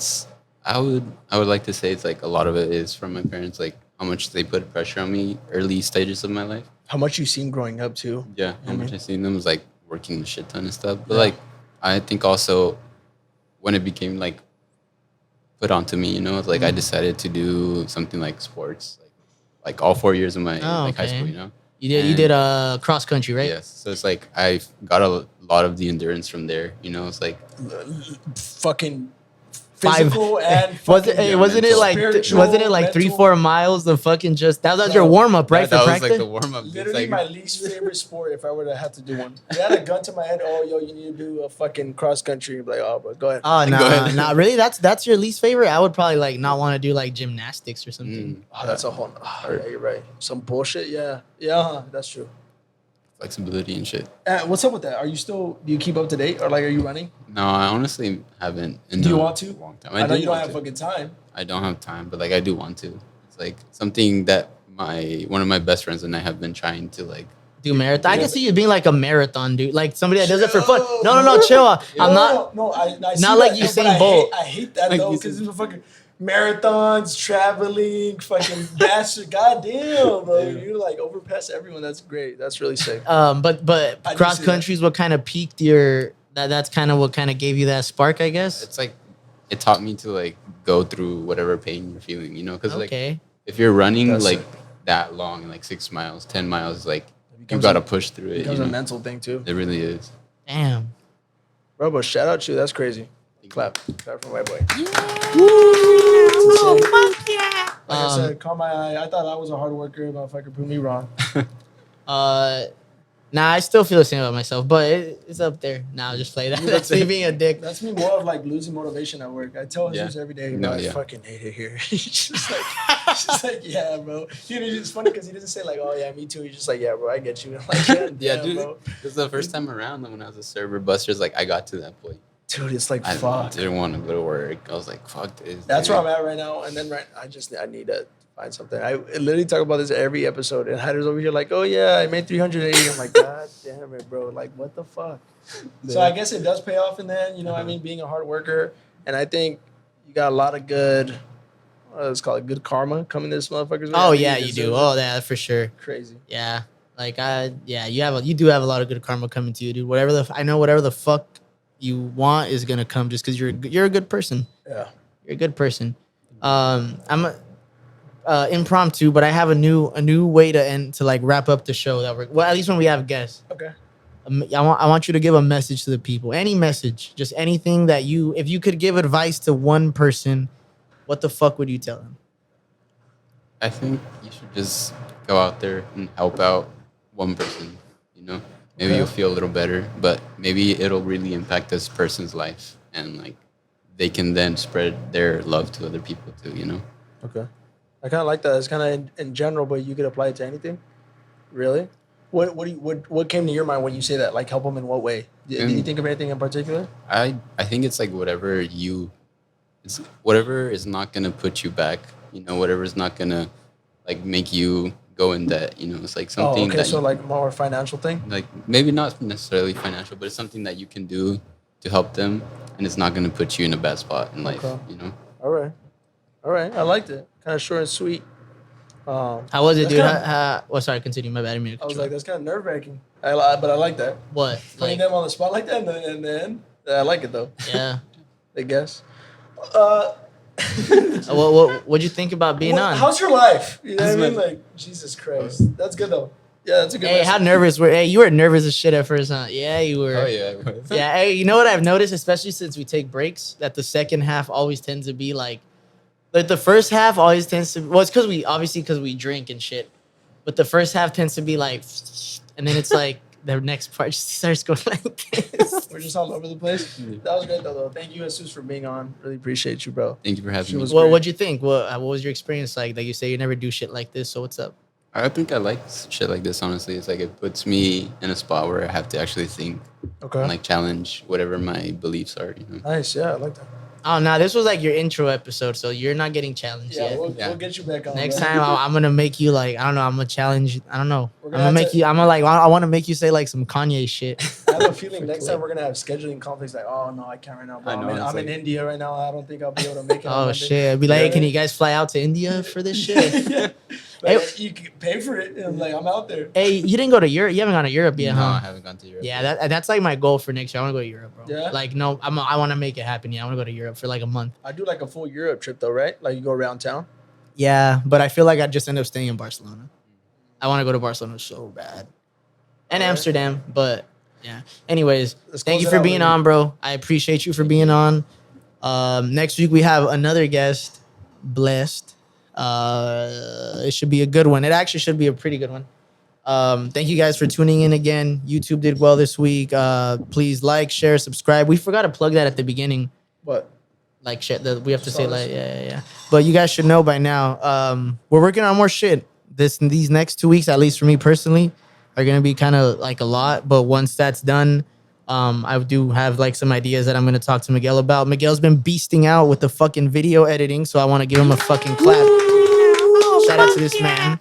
I would like to say it's like a lot of it is from my parents, like how much they put pressure on me early stages of my life. How much you seen growing up too. Yeah, how much I seen them was like working a shit ton of stuff. But like I think also when it became like put onto me, you know, it's like I decided to do something like sports, like all 4 years of my high school, you know. You did cross country, right? Yes. So it's like I got a lot of the endurance from there, you know. It's like fucking physical and wasn't it like 3-4 miles? The fucking that was your warm up, right? That for was practice? like the warm up. Literally my least favorite sport if I were to have to do one. They had a gun to my head. Oh, yo, you need to do a fucking cross country. Like, oh, but go ahead. Oh, nah, really? That's your least favorite? I would probably like not want to do like gymnastics or something. Oh, that's a whole. Yeah, you're right. Some bullshit. Yeah, that's true. Flexibility and shit. What's up with that? Do you keep up to date or like are you running? No, I honestly haven't. Do you want to? Long time. I know you don't have fucking time. I don't have time, but like I do want to. It's like something that one of my best friends and I have been trying to like do marathon. I can see you being like a marathon dude, like somebody that does it for fun. No, chill. I'm not. No, I not like Usain Bolt. I hate that though because it's a fucking marathons, traveling, fucking bastard. Goddamn, bro. You like overpass everyone. That's great. That's really sick. But cross country is what kind of piqued your. That's kind of what kind of gave you that spark, I guess. It's like it taught me to like go through whatever pain you're feeling, you know, because like if you're running that long, like 6 miles, 10 miles, like you gotta push through it. It becomes a mental thing too. It really is. Damn. Bro, but shout out to you. That's crazy. Clap for my boy. Yeah. Woo! Fuck yeah! Like I said, caught my eye. I thought I was a hard worker. Motherfucker proved me wrong. I still feel the same about myself, but it's up there. Nah, just play that. That's me being a dick. That's me more of like losing motivation at work. I tell Jesus every day, I fucking hate it here. He's just like, yeah, bro. It's funny because he doesn't say like, oh yeah, me too. He's just like, yeah, bro, I get you. I'm like, yeah, dude. Bro. This is the first time around when I was a server busters. Like I got to that point. Dude, it's like fuck. I didn't want to go to work. I was like, fuck this. That's where I'm at right now. And then I need to find something. I literally talk about this every episode. And Hyder's over here like, oh yeah, I made 380. I'm like, God damn it, bro. Like, what the fuck? So I guess it does pay off in the end. You know what I mean? Being a hard worker. And I think you got a lot of good, let's call it good karma coming to this motherfucker's way. Oh yeah, you do. Oh yeah, for sure. Crazy. Yeah. Like you do have a lot of good karma coming to you, dude. Whatever the fuck you want is gonna come just because you're a good person. Yeah, you're a good person. I'm impromptu, but I have a new way to like wrap up the show that at least when we have guests. Okay. I want you to give a message to the people. Any message, just anything that if you could give advice to one person, what the fuck would you tell them? I think you should just go out there and help out one person, you know? Maybe you'll feel a little better, but maybe it'll really impact this person's life. And like they can then spread their love to other people too, you know? Okay. I kind of like that. It's kind of in general, but you could apply it to anything. Really? What came to your mind when you say that? Like help them in what way? Did you think of anything in particular? I think it's like whatever is not gonna put you back. Whatever is not gonna like make you go in debt. It's like something okay. that So like more financial thing. like maybe not necessarily financial, but it's something that you can do to help them, and it's not gonna put you in a bad spot in life. Okay. All right. I liked it. Kind of short and sweet. How was it, that's dude? kinda- Well, sorry, continue. My bad. I didn't mean to I cut was you like, off. that's kind of nerve wracking. But I like that. What? Putting Like, them on the spot like that, and then I like it though. yeah. I guess. What'd you think about being on? How's your life? You know what I mean? my- Like Jesus Christ, that's good though. Yeah, that's a good. Hey, how message. nervous were? Hey, you were nervous as shit at first, huh? Yeah, you were. Oh yeah. it was. Yeah, hey, you know what I've noticed, especially since we take breaks, that the second half always tends to be like the first half always tends to. Well, it's because we drink and shit, but the first half tends to be like, and then it's like the next part just starts going like this. We're just all over the place. That was great though. Thank you, Jesus, for being on. Really appreciate you, bro. Thank you for having She me. was- Well, great. what'd you think? What was your experience like? Like you say, you never do shit like this. So what's up? I think I like shit like this. Honestly, it's like it puts me in a spot where I have to actually think Okay. and like challenge whatever my beliefs are. Nice. Yeah, I like that. Oh no, this was like your intro episode, so you're not getting challenged Yeah, yet. we'll get you back on. Next bro. time, I'm gonna make you like I don't know. I'm gonna challenge. I don't know. We're I'm gonna gonna have make to- you. I'm gonna like. I want to make you say like some Kanye shit. I have a feeling next time we're gonna have scheduling conflicts. Like, oh no, I can't right now. Bro. I know, I'm it's in like- India right now. I don't think I'll be able to make it. on Oh Monday. shit! I'd be like, Yeah. hey, can you guys fly out to India for this shit? Yeah. Hey- Like, you can pay for it. And I'm like, I'm out there. Hey, you didn't go to Europe. You haven't gone to Europe yet, No, I huh? haven't gone to Europe. Yeah, that's like my goal for next year. I want to go to Europe, bro. Yeah? Like, no, I want to make it happen. Yeah, I want to go to Europe for like a month. I do like a full Europe trip though, right? Like you go around town. Yeah, but I feel like I'd just end up staying in Barcelona. I want to go to Barcelona so bad, and Alright. Amsterdam. But yeah. Anyways, Let's thank close you it for out, being baby. on, bro. I appreciate you for being on. Next week we have another guest, Blessed. It should be a good one. It actually should be a pretty good one. Thank you guys for tuning in again. YouTube did well this week. Please like, share, subscribe. We forgot to plug that at the beginning. But Like shit, we have to say Stars. like yeah. But you guys should know by now. We're working on more shit. These next 2 weeks, at least for me personally, are gonna be kind of like a lot. But once that's done, I do have like some ideas that I'm gonna talk to Miguel about. Miguel's been beasting out with the fucking video editing, so I want to give him a fucking clap. Shout out to this man.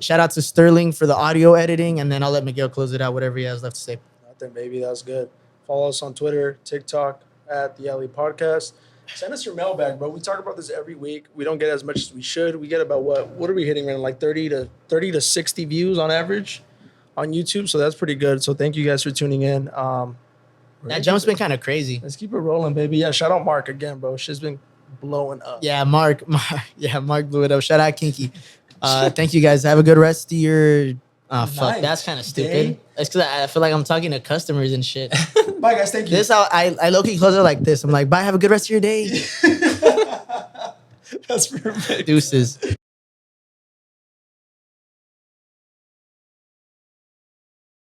Shout out to Sterling for the audio editing, and then I'll let Miguel close it out. Whatever he has left to say. nothing, baby. That's good. Follow us on Twitter, TikTok at the Alley Podcast. Send us your mailbag, bro. We talk about this every week. We don't get as much as we should. We get about what are we hitting around like 30 to 60 views on average on YouTube. So that's pretty good. So thank you guys for tuning in. That jump's been kind of crazy. Let's keep it rolling, baby. Yeah, shout out Mark again, bro. She's been blowing up. Yeah, Mark blew it up. Shout out Kinky. Thank you guys. Have a good rest of your. Oh fuck, Night, that's kind of stupid. day. It's because I feel like I'm talking to customers and shit. Bye, guys. Thank you. This how I low key close it like this. I'm like, bye. Have a good rest of your day. That's perfect. Deuces.